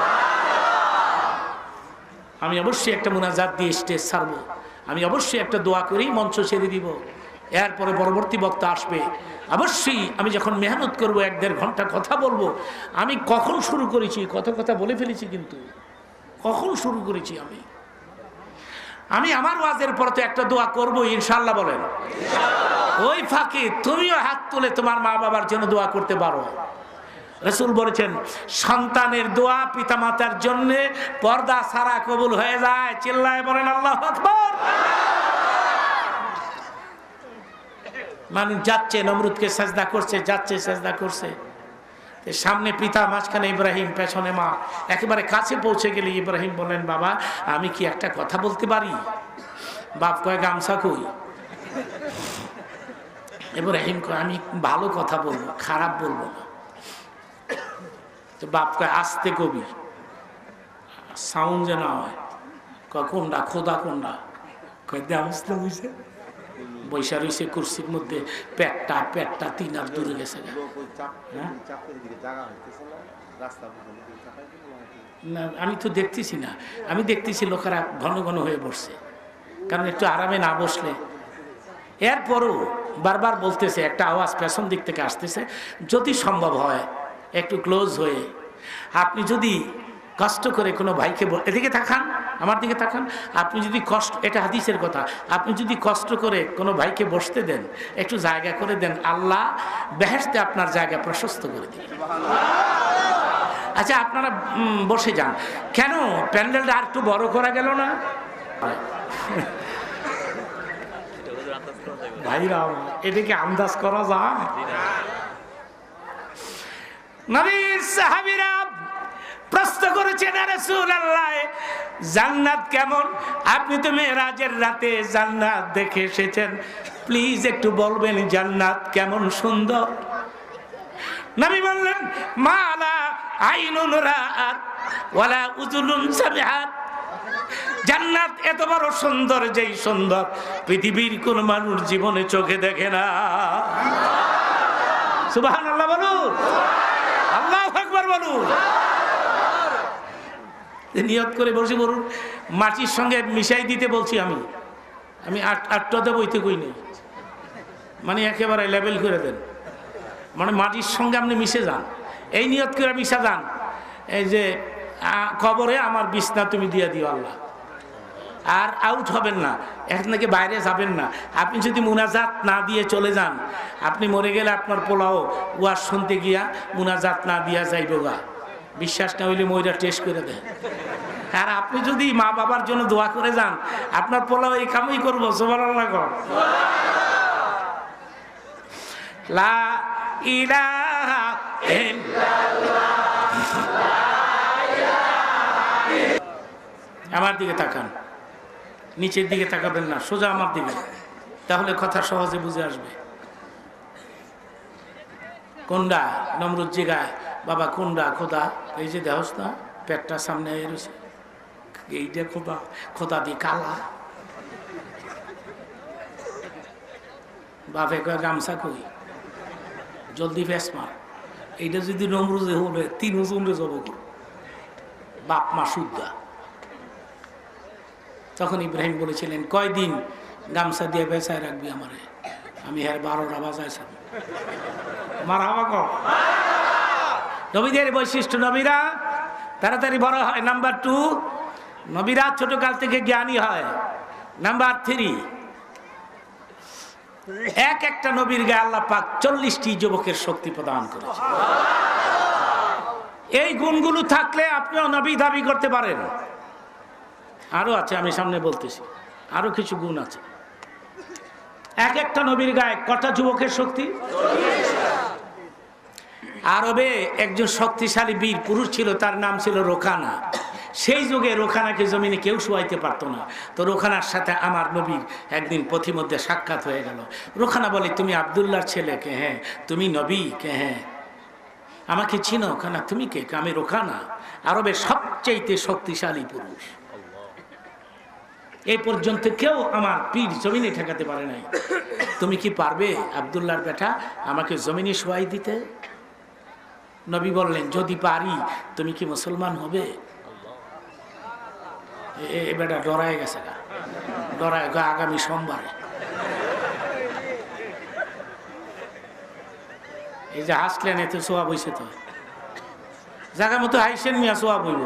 আমি অবশ্যই একটা মুনাজাত দিয়ে স্টেজ ছাড়বো, আমি অবশ্যই একটা দোয়া করেই মঞ্চ ছেড়ে দিব। এরপরে পরবর্তী বক্তা আসবে। অবশ্যই আমি যখন মেহনত করব, 1-1.5 ঘন্টা কথা বলবো। আমি কখন শুরু করেছি, কত কথা বলে ফেলেছি, কিন্তু কখন শুরু করেছি আমি আমার ওয়াজের পর তো একটা দোয়া করবো ইনশাআল্লাহ, বলেন। ওই ফাঁকে তুমিও হাত তুলে তোমার মা বাবার জন্য দোয়া করতে পারো। রাসূল বলেছেন, সন্তানের দোয়া পিতামাতার জন্য পর্দা ছাড়া কবুল হয়ে যায়। চিল্লায় বলেন আল্লাহু আকবার। মানুষ যাচ্ছে, নমরুদকে সেজদা করছে, যাচ্ছে সেজদা করছে, সামনে পিতা, মাঝখানে ইব্রাহিম, পেছনে মা। একেবারে কাছে পৌঁছে গেলে ইব্রাহিম বলেন, বাবা আমি কি একটা কথা বলতে পারি? বাপ কয়, গামছা কই? ইব্রাহিম কয়, আমি ভালো কথা বলবো, খারাপ বলবো না। তো বাপ কয়, আস্তে কবি, সাউন্ড যেন হয়। কোনটা খোদা, কোনটা? কয় দেওয়া বুঝছে, বৈশা রয়েছে কুর্সির মধ্যে, পেটটা 3 হাত দূরে গেছে। না, আমি তো দেখতেছি না, আমি দেখতেছি লোকেরা ঘন ঘন হয়ে বসছে, কারণ একটু আরামে না বসলে। এরপরও বারবার বলতেছে, একটা আওয়াজ পেছন দিক থেকে আসতেছে, যদি সম্ভব হয় একটু ক্লোজ হয়ে আপনি যদি কষ্ট করে কোনো ভাইকে, এদিকে তাকান, আমার দিকে তাকান, আপনি যদি কষ্ট, এটা হাদিসের কথা, আপনি যদি কষ্ট করে কোনো ভাইকে বসতে দেন, একটু জায়গা করে দেন, আল্লাহ বেহেশতে আপনার জায়গা প্রশস্ত করে দিবেন। আচ্ছা আপনারা বসে যান। কেন প্যান্ডেলটা আর একটু বড় করা গেল না? ভাইরা এটাকে আন্দাজ করা যায়? নবীর সাহাবীরা প্রশ্ন করেছেন, ইয়া রাসূলুল্লাহ জান্নাত কেমন? আপনি তো মেরাজের রাতে জান্নাত দেখে এসেছেন, প্লিজ একটু বলবেন জান্নাত কেমন সুন্দর। নবী বললেন, মা লা আইনুন রাআত ওয়ালা উযুনুন সামিআত। জান্নাত এত বড় সুন্দর, যেই সুন্দর পৃথিবীর কোন মানুষ জীবনে চোখে দেখে না। সুবহানাল্লাহ বলুন, আল্লাহু আকবার বলুন। নিয়ত করে বসে বলুন, মাটির সঙ্গে মিশাই দিতে বলছি আমি আটটাতে বইতে কই নেই, মানে একেবারে লেভেল করে দেন, মানে মাটির সঙ্গে আপনি মিশে যান, এই নিয়ত করে মিশা যান, এই যে কবরে আমার বিছনা তুমি দিয়ে দিও আল্লাহ, আর আউট হবেন না, এখন থেকে বাইরে যাবেন না। আপনি যদি মুনাজাত না দিয়ে চলে যান, আপনি মরে গেলে আপনার পোলাও ওয়াজ শুনতে গিয়া মুনাজাত না দিয়া যাইব গা, বিশ্বাস না হইলে মইরা টেস্ট করে দেয়। আর আপনি যদি মা বাবার জন্য দোয়া করে যান, আপনার পোলাও এই কামই করবো। সুবহানাল্লাহ। লা ইলাহা ইল্লাল্লাহ। আমার দিকে তাকান, নিচের দিকে তাকাবেন না, সোজা আমার দিকে, তাহলে কথা সহজে বুঝে আসবে। কোনটা? নমরুদ জিগায়, বাবা কোনটা খোদা? এই যে দেহস না, পেটটা সামনে রয়েছে, এইটা খোদা, খোদা দি কালা। বাপে কয় গামছা কই? জলদি ফেস মার। এইটা যদি নমরুদে হলে 3 ওজনে জব করো, বাপ মা শুদ্ধা। তখন ইব্রাহিম বলেছিলেন, কয়দিন গামছা দিয়ে বেচায় রাখবি আমারে? আমি হ্যাঁ 12টা বাজাইছিলাম। মারহাবা কও। নবীদের বৈশিষ্ট্য, নবীরা তাড়াতাড়ি বড় হয়। নাম্বার 2, নবীরা ছোটকাল থেকে জ্ঞানী হয়। নাম্বার 3, এক একটা নবীর গায়ে আল্লাহ পাক 40টি যুবকের শক্তি প্রদান করেছে। এই গুণগুলো থাকলে আপনিও নবী দাবি করতে পারেন। আরো আছে, আমি সামনে বলতেছি, আরো কিছু গুণ আছে। এক একটা নবীর গায়ে কটা যুবকের শক্তি? আরবে একজন শক্তিশালী বীর পুরুষ ছিল, তার নাম ছিল রোখানা। সেই যুগে রোখানাকে জমিনে কেউ শোয়াইতে পারতো না। তো রোখানার সাথে আমার নবীর একদিন পথিমধ্যে সাক্ষাৎ হয়ে গেল। রোখানা বলে, তুমি আব্দুল্লাহর ছেলে? কে? হ্যাঁ। তুমি নবী? কে? হ্যাঁ। আমাকে চিনো? কেনা তুমি কে? আমি রোখানা, আরবের সবচেয়ে শক্তিশালী পুরুষ। এই পর্যন্ত কেউ আমার পীর জমিনে ঠেকাতে পারে নাই। তুমি কি পারবে আব্দুল্লাহর বেটা আমাকে জমিনে শোয়াই দিতে? নবী বললেন, যদি পারি। তুমি কি মুসলমান হবে? এ বেটা ডরায় গেছে, ডরায় আগামী সোমবারে। এই যে হাসলেন, এতে সোয়াব হইছে তো। জায়গা মতো হাইসেন মিয়া, সোয়াব হইব।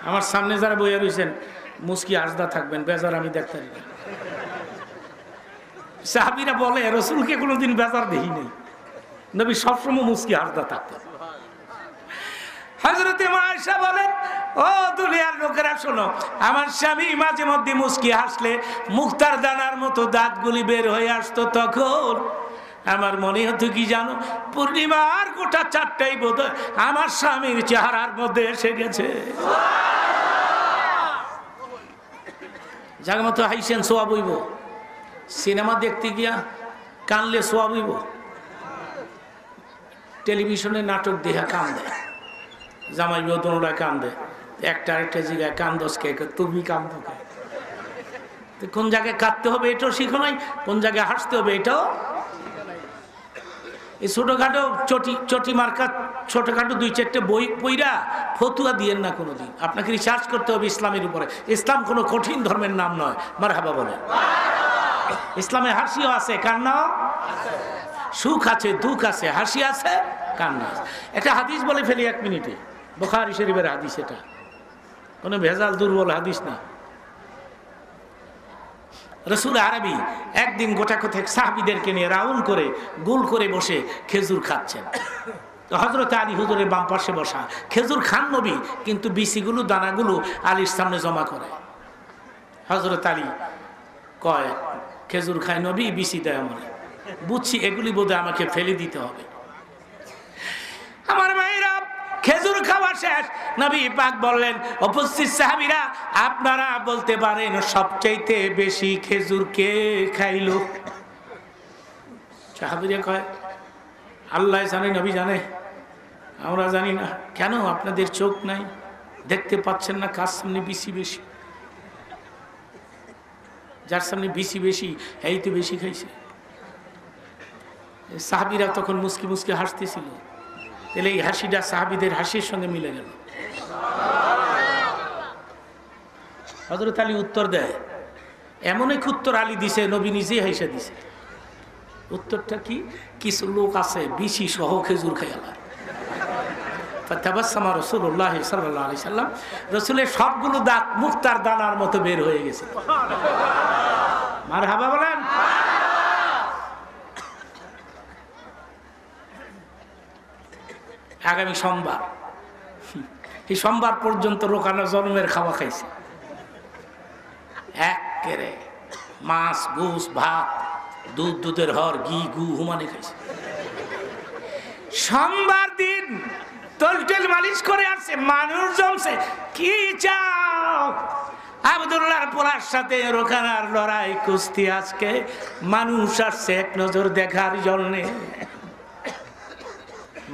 আমার সামনে যারা বইয়া রয়েছেন মুস্কি হাসদা থাকবেন, বেজার আমি দেখতে পারি না। সাহাবীরা বলে, রসুলকে কোনোদিন বেজার দেখি নেই, নবী সবসময় মুস্কি হাসদা থাকতেন। হযরতে আয়েশা বলেন, ও দুনিয়ার লোকেরা শোনো, আমার স্বামী মাঝে মধ্যে মুস্কি হাসলে মুক্তার দানার মতো দাঁতগুলি বের হয়ে আসতো। তখন আমার মনে হতো কি জানো, পূর্ণিমার গোটা 4টাই বোধ আমার স্বামীর চেহারার মধ্যে এসে গেছে। জায়গা মতো হাইসেন, সোয়াব হইব। সিনেমা দেখতে গিয়া কানলে সোয়াব হইব। টেলিভিশনে নাটক দেখা কান্দে, জামাই বদনরা কান্দে, একটা আরেকটা জায়গায় কান্দস কে? তুমি কান্দো কে? কোন জায়গায় কাঁদতে হবে এটাও শিখো নাই, কোন জায়গায় হাসতে হবে এটাও। এই ছোটখাটো চটি মার্কা ছোটখাটো 2-4টে বই পইরা ফতুয়া দিয়েন না কোনোদিন। আপনাকে রিসার্চ করতে হবে ইসলামের উপরে। ইসলাম কোনো কঠিন ধর্মের নাম নয়। মারহাবা বলে। ইসলামে হাসিও আছে, কান্নাও। সুখ আছে, দুঃখ আছে, হাসি আছে, কান্না আছে। একটা হাদিস বলে ফেলি 1 মিনিটে, বুখারী শরীফের হাদিস। এটা কোনো ভেজাল দুর্বল হাদিস না। রসুল আরবি একদিন গোটা কোথায় সাহাবীদেরকে নিয়ে রাউন্ড করে গোল করে বসে খেজুর খাচ্ছেন। তো হযরত আলী হুজুরের বাম পাশে বসা। খেজুর খান নবী, কিন্তু বিচিগুলো দানাগুলো আলীর সামনে জমা করে। হযরত আলী কয়, খেজুর খায় নবী, বিচি দেয় আমার। বুঝছি এগুলি বোধহয় আমাকে ফেলে দিতে হবে। আমার ভাইরা, খেজুর খাওয়া শেষ। নবী পাক বললেন, উপস্থিত সাহাবীরা, আপনারা বলতে পারেন সবচাইতে বেশি খেজুর কে খাইলো? সাহাবীরা কয়, আল্লাহ জানে, নবী জানে, আমরা জানি না। কেন? আপনাদের চোখ নাই, দেখতে পাচ্ছেন না কার সামনে বিচি বেশি? যার সামনে বিচি বেশি এই তো বেশি খাইছে। সাহাবীরা তখন মুস্কি মুস্কি হাসতেছিল। তাহলে এই হাসিটা সাহাবীদের হাসির সঙ্গে মিলে গেল। হযরত আলী উত্তর দেয়, এমন এক উত্তর আলী দিছে, নবী নিজেই হাসে দিছে। উত্তরটা কি? কিছু লোক আছে বিচি সহ খেজুর খাইয়ালা। ফাতাবাসসামা রাসূলুল্লাহ সাল্লাল্লাহু আলাইহি সাল্লাম, রাসূলের সবগুলো দাঁত মুক্তার দানার মতো বের হয়ে গেছে। মারহাবা বলেন। আগামী সোমবার, এই সোমবার পর্যন্ত রোকানা জন্মের খাওয়া খাইছে। একেবারে মাছ, গোস, ভাত, দুধ, দুধের হর, ঘি, গু হুমানে খাইছে। সোমবার দিন তলটেল মালিশ করে আসছে, মানুষ জমছে। কি চাও? আব্দুল্লাহর পোলার সাথে রোকানার লড়াই, কুস্তি। আজকে মানুষ আসছে এক নজর দেখার জন্যে।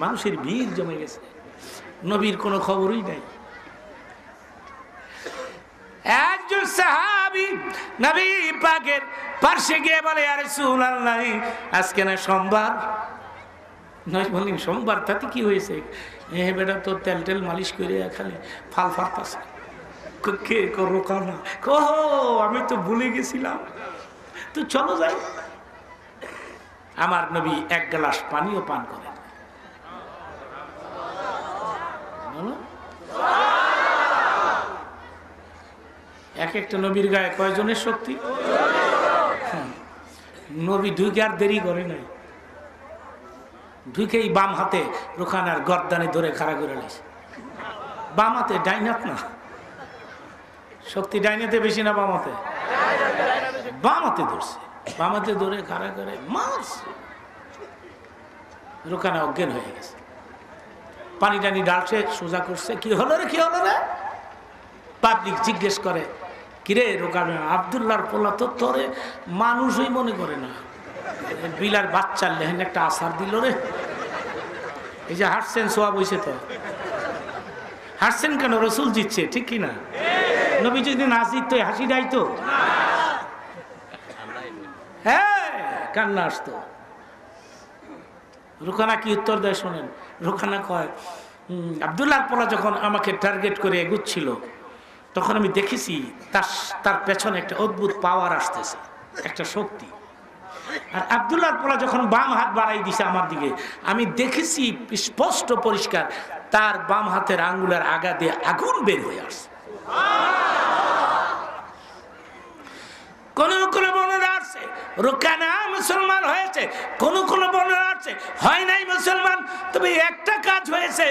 মানুষের ভিড় জমে গেছে, নবীর কোনো খবরই নাই। একজন সাহাবী নবী পাকের পাশে গিয়ে বলে, ইয়া রাসূলুল্লাহ, আজকে না সোমবার? নবী বললেন, সোমবার তাতে কি হয়েছে? বেটা তো তেল টেল মালিশ করে খালি ফাল ফালতাছে। কে করো কানা? কহ, আমি তো ভুলে গেছিলাম। তো চলো যাই। আমার নবী 1 গ্লাস পানিও পান করেন। এক একটা নবীর গায়ে কয়জনের শক্তি? নবী ঢুকে আর দেরি করে নাই, ঢুকেই বাম হাতে রুখানার গর্দানে ধরে খাড়া করে নিয়েছে। বাম হাতে, ডাইনাত না। শক্তি ডাইনাতে বেশি না বাম হাতে? বাম হাতে ধরছে, বাম হাতে ধরে খাড়া করে মারছে। রুখানা অজ্ঞান হয়ে গেছে। পানি টানি ডালছে, সোজা করছে। কি হলো রে, কি হলো রে? পাবলিক জিজ্ঞেস করে, কিরে রোকানা, আব্দুল্লাহর পোলা তো তোরে মানুষই মনে করে না, বিলার বাচ্চার লেহেন একটা আসার দিল রে। এই যে হাসছেন, সোয়াব হয়েছে তো। হাসছেন কেন? রসুল জিতছে, ঠিক কিনা? নবী যদি না জিততো হাসি যাইতো? হ্যাঁ, কান্না আসতো। রুখানা কি উত্তর দেয় শোনেন। রুখানা কয়, আব্দুল্লাহর পোলা যখন আমাকে টার্গেট করে এগুচ্ছিল, তখন আমি দেখেছি তার পেছনে একটা অদ্ভুত পাওয়ার আসতেছে, একটা শক্তি। আর আব্দুল্লাহর পোলা যখন বাম হাত বাড়াই দিছে আমার দিকে, আমি দেখেছি স্পষ্ট পরিষ্কার তার বাম হাতের আঙ্গুলের আগা দিয়ে আগুন বের হয়ে আসছে। কোন কোন বর্ণনা আছে রুকানা মুসলমান হয়েছে, কোন কোন বর্ণনা আছে হয় নাই মুসলমান। তবে একটা কাজ হয়েছে,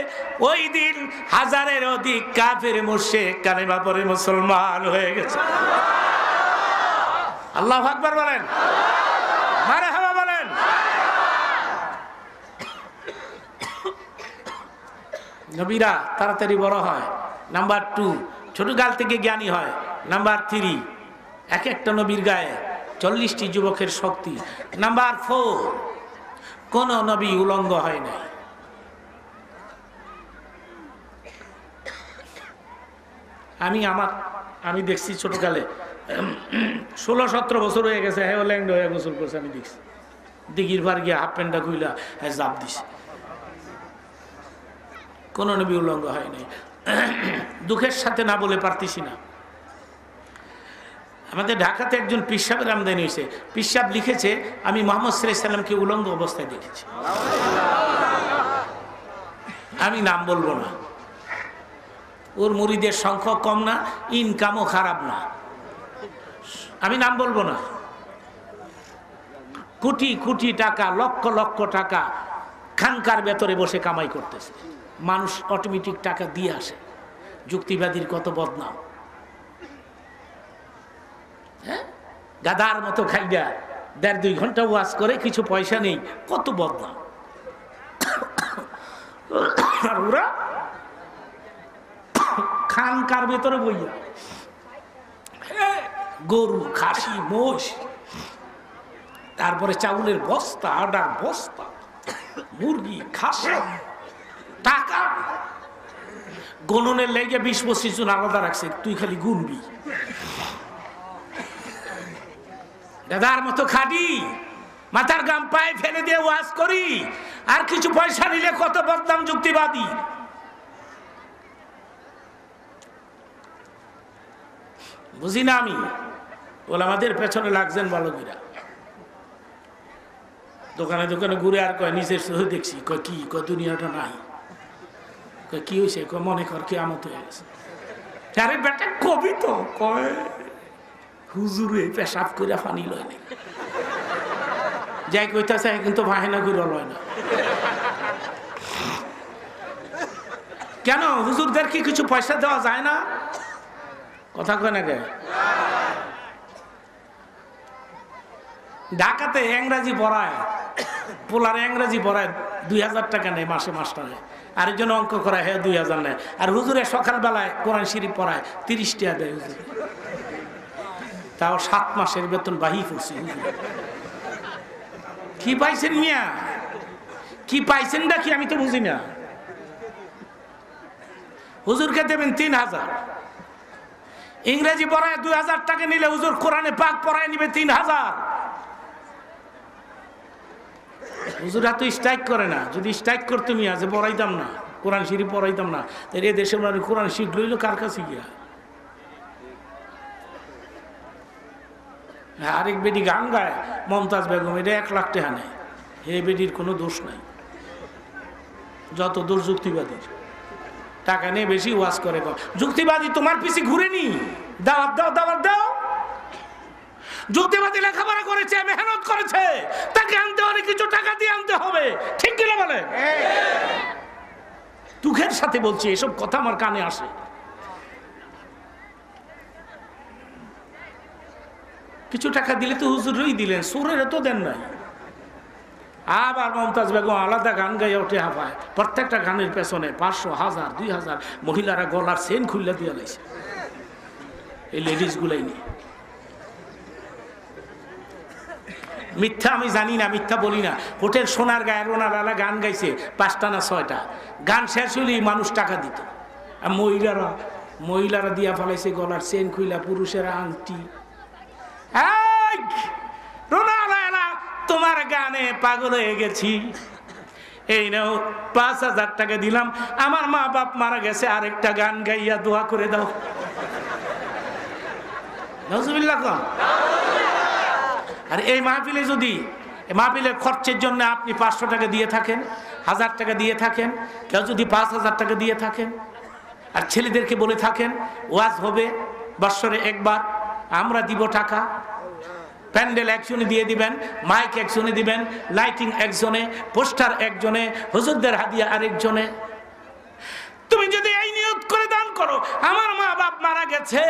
ওই দিন হাজারের অধিক কাফের মুশরিক কালেমা পড়ে মুসলমান হয়ে গেছে। আল্লাহু আকবার বলেন, মারহাবা বলেন। নবীরা তাড়াতাড়ি বড় হয়। নাম্বার 2, ছোট কাল থেকে জ্ঞানী হয়। নাম্বার 3, এক একটা নবীর গায়ে 40টি যুবকের শক্তি। নাম্বার 4, কোন নবী উলঙ্গ হয় নাই। আমি দেখছি ছোটকালে 16-17 বছর হয়ে গেছে, হ্যাঁ ল্যাংড হয়ে গোসল করছে। আমি দেখছি দিঘির ভার গিয়ে হাফ প্যান্টটা খুইলা হ্যাঁ জাপ দিছে। কোন নবী উলঙ্গ হয় নাই। দুঃখের সাথে না বলে পারতেছি না। আমাদের ঢাকাতে একজন পীর সাহেবের আমদানি হয়েছে। পীর সাহেব লিখেছে, আমি মুহাম্মদ সাল্লাল্লাহু আলাইহি সাল্লামকে উলঙ্গ অবস্থায় দেখেছি। আমি নাম বলবো না। ওর মুরিদের সংখ্যা কম না, ইনকামও খারাপ না। আমি নাম বলবো না। কোটি কোটি টাকা, লক্ষ লক্ষ টাকা খানকার ভেতরে বসে কামাই করতেছে। মানুষ অটোমেটিক টাকা দিয়ে আসে। যুক্তিবাদীর কত বদনাম। হ্যাঁ, গাদার মতো খাইয়া 1.5-2 ঘন্টা ওয়াজ করে কিছু পয়সা নেই, কত বদনাম। আর ওরা খানকার ভেতরে বইয়া গরু, খাসি, মোষ, তারপরে চাউলের বস্তা, আডার বস্তা, মুরগি, খাসি, টাকা গণনের লেগে 20-25 জন আলাদা রাখছে, তুই খালি গুনবি। দাদার মতো খাটি, মাথার গাম পায়ে ফেলে দিয়ে ওয়াজ করি, আর কিছু পয়সা নিলে কত বদনাম যুক্তিবাদী। বুঝি না আমি। ওলামাদের পেছনে লাগছেন বালকেরা, দোকানে দোকানে ঘুরে আর কয় নিজের চোখে দেখছি। কয় কি? কয় দুনিয়াটা নাই। কয় কি হয়েছে? কয় মনে কর কিয়ামত হয়ে গেছে। আরে বেটা কবি তো। কয় হুজুরে পেশাব করে পানি লয় না, যাই কইতাছে কিন্তু বাহেনা করে লয় না। কেন? হুজুরদের কি কিছু পয়সা দেওয়া যায় না? কথা কয় না কে? ঢাকাতে ইংরাজি পড়ায়, পোলার ইংরাজি পড়ায় 2000 টাকা নেয় মাসে মাস্টারে। আরেকজন অঙ্ক করায়, হ্যাঁ 2000 নেয়। আর হুজুরে সকালবেলায় কোরআন শরীফ পড়ায় 30 টাকা দেয় হুজুর। তাও 7 মাসের বেতন বাহি করছি। কি পাইছেন মিয়া? কি পাইছেন নাকি আমি তো বুঝি না। হুজুরকে দেবেন 3000, ইংরেজি পড়ায় 2000 টাকা নিলে হুজুর কোরআনে পাক পড়ায় নিবে 3000। হুজুর এত স্ট্রাইক করে না। যদি স্ট্রাইক করতে মিয়া যে পড়াইতাম না, কোরআন শরীফ পড়াইতাম না, তাই এ দেশের মানে কোরআন শিখ লইল কার কাছে গিয়া? আরেক বেটি গান গায়, মমতাজ বেগম, এটা 1 লাখ টাকা নেয়। হে বেটির কোনো দোষ নাই, যত দোষ যুক্তিবাদীর। টাকা নিয়ে বেশি ওয়াজ করে। যুক্তিবাদী তোমার পিছে ঘুরে নি, দাওয়াত দাও, দাওয়াত দাও। যুক্তিবাদী লেখাপড়া করেছে, মেহনত করেছে, তাকে আনতে হলে কিছু টাকা দিয়ে আনতে হবে, ঠিক কিনা বলেন? দুঃখের সাথে বলছি, এসব কথা আমার কানে আসে। কিছু টাকা দিলে তো হুজুরই দিলেন, সুরের তো দেন নাই। আবার মমতাজ বেগম আলাদা গান গাইয়া উঠে হাফায়, প্রত্যেকটা গানের পেছনে 500, 1000, 2000 মহিলারা গলার চেন খুললা দিয়ে লাইছে, এই লেডিস গুলাই নিয়ে। মিথ্যা আমি জানি না, মিথ্যা বলি না। হোটেল সোনার গায়ে রোনালালা গান গাইছে 5টা না 6টা, গান শেষ হলেই মানুষ টাকা দিত। আর মহিলারা দিয়া ফেলাইছে গলার চেন খুইলা, পুরুষেরা আংটি। রোনালালা তোমার গানে পাগল হয়ে গেছি, এই নাও 5000 টাকা দিলাম, আমার মা বাপ মারা গেছে, আরেকটা গান গাইয়া দোয়া করে দাও। নাউজুবিল্লাহ। আর এই মাহফিলে যদি মাহফিলের খরচের জন্য আপনি 500 টাকা দিয়ে থাকেন, 1000 টাকা দিয়ে থাকেন, কেউ যদি 5000 টাকা দিয়ে থাকেন, আর ছেলেদেরকে বলে থাকেন ওয়াজ হবে বৎসরে একবার, আমরা দিব টাকা, প্যান্ডেল একজনে দিয়ে দিবেন, মাইক একজনে দিবেন, লাইটিং একজনে, পোস্টার একজনে, হুজুরদের হাদিয়া আরেকজনে। তুমি যদি এই নিয়ত করে দান করো, আমার মা বাপ মারা গেছে,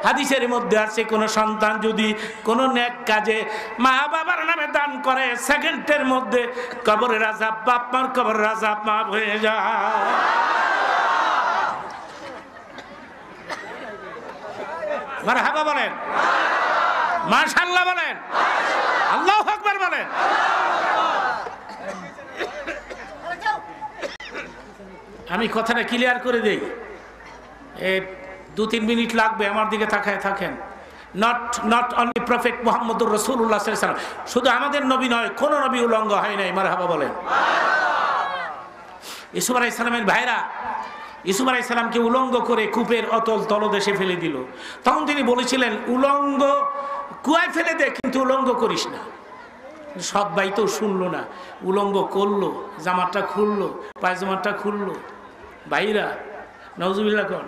হাদিসের মধ্যে আছে কোন সন্তান যদি কোন নেক কাজে মা বাবার নামে দান করে, সেকেন্ডের মধ্যে কবরের আযাব, বাপ মার কবরের আযাব মাফ হয়ে যায়। মারহাবা বলেন, মাশাআল্লাহ বলেন, আল্লাহু আকবার বলেন। আমি কথাটা ক্লিয়ার করে দেই, 2-3 মিনিট লাগবে, আমার দিকে তাকায় থাকেন। নট অনলি প্রফেট মুহাম্মদুর রাসূলুল্লাহ সাল্লাল্লাহু আলাইহি ওয়াসাল্লাম, শুধু আমাদের নবী নয়, কোন নবী উলঙ্গ হয় নাই। মারহাবা বলেন। ইউসুফ আলাইহিস সালামের ভাইরা ইউসুফ আলাইহিস সালামকে উলঙ্গ করে কূপের অতল তলদেশে ফেলে দিল। তখন তিনি বলেছিলেন, উলঙ্গ কুয়ায় ফেলে দে, কিন্তু উলঙ্গ করিস না। সব ভাই তো শুনলো না, উলঙ্গ করলো, জামাটা খুললো, পায়জামাটা খুললো। ভাইরা নাউজুবিল্লাহ কোন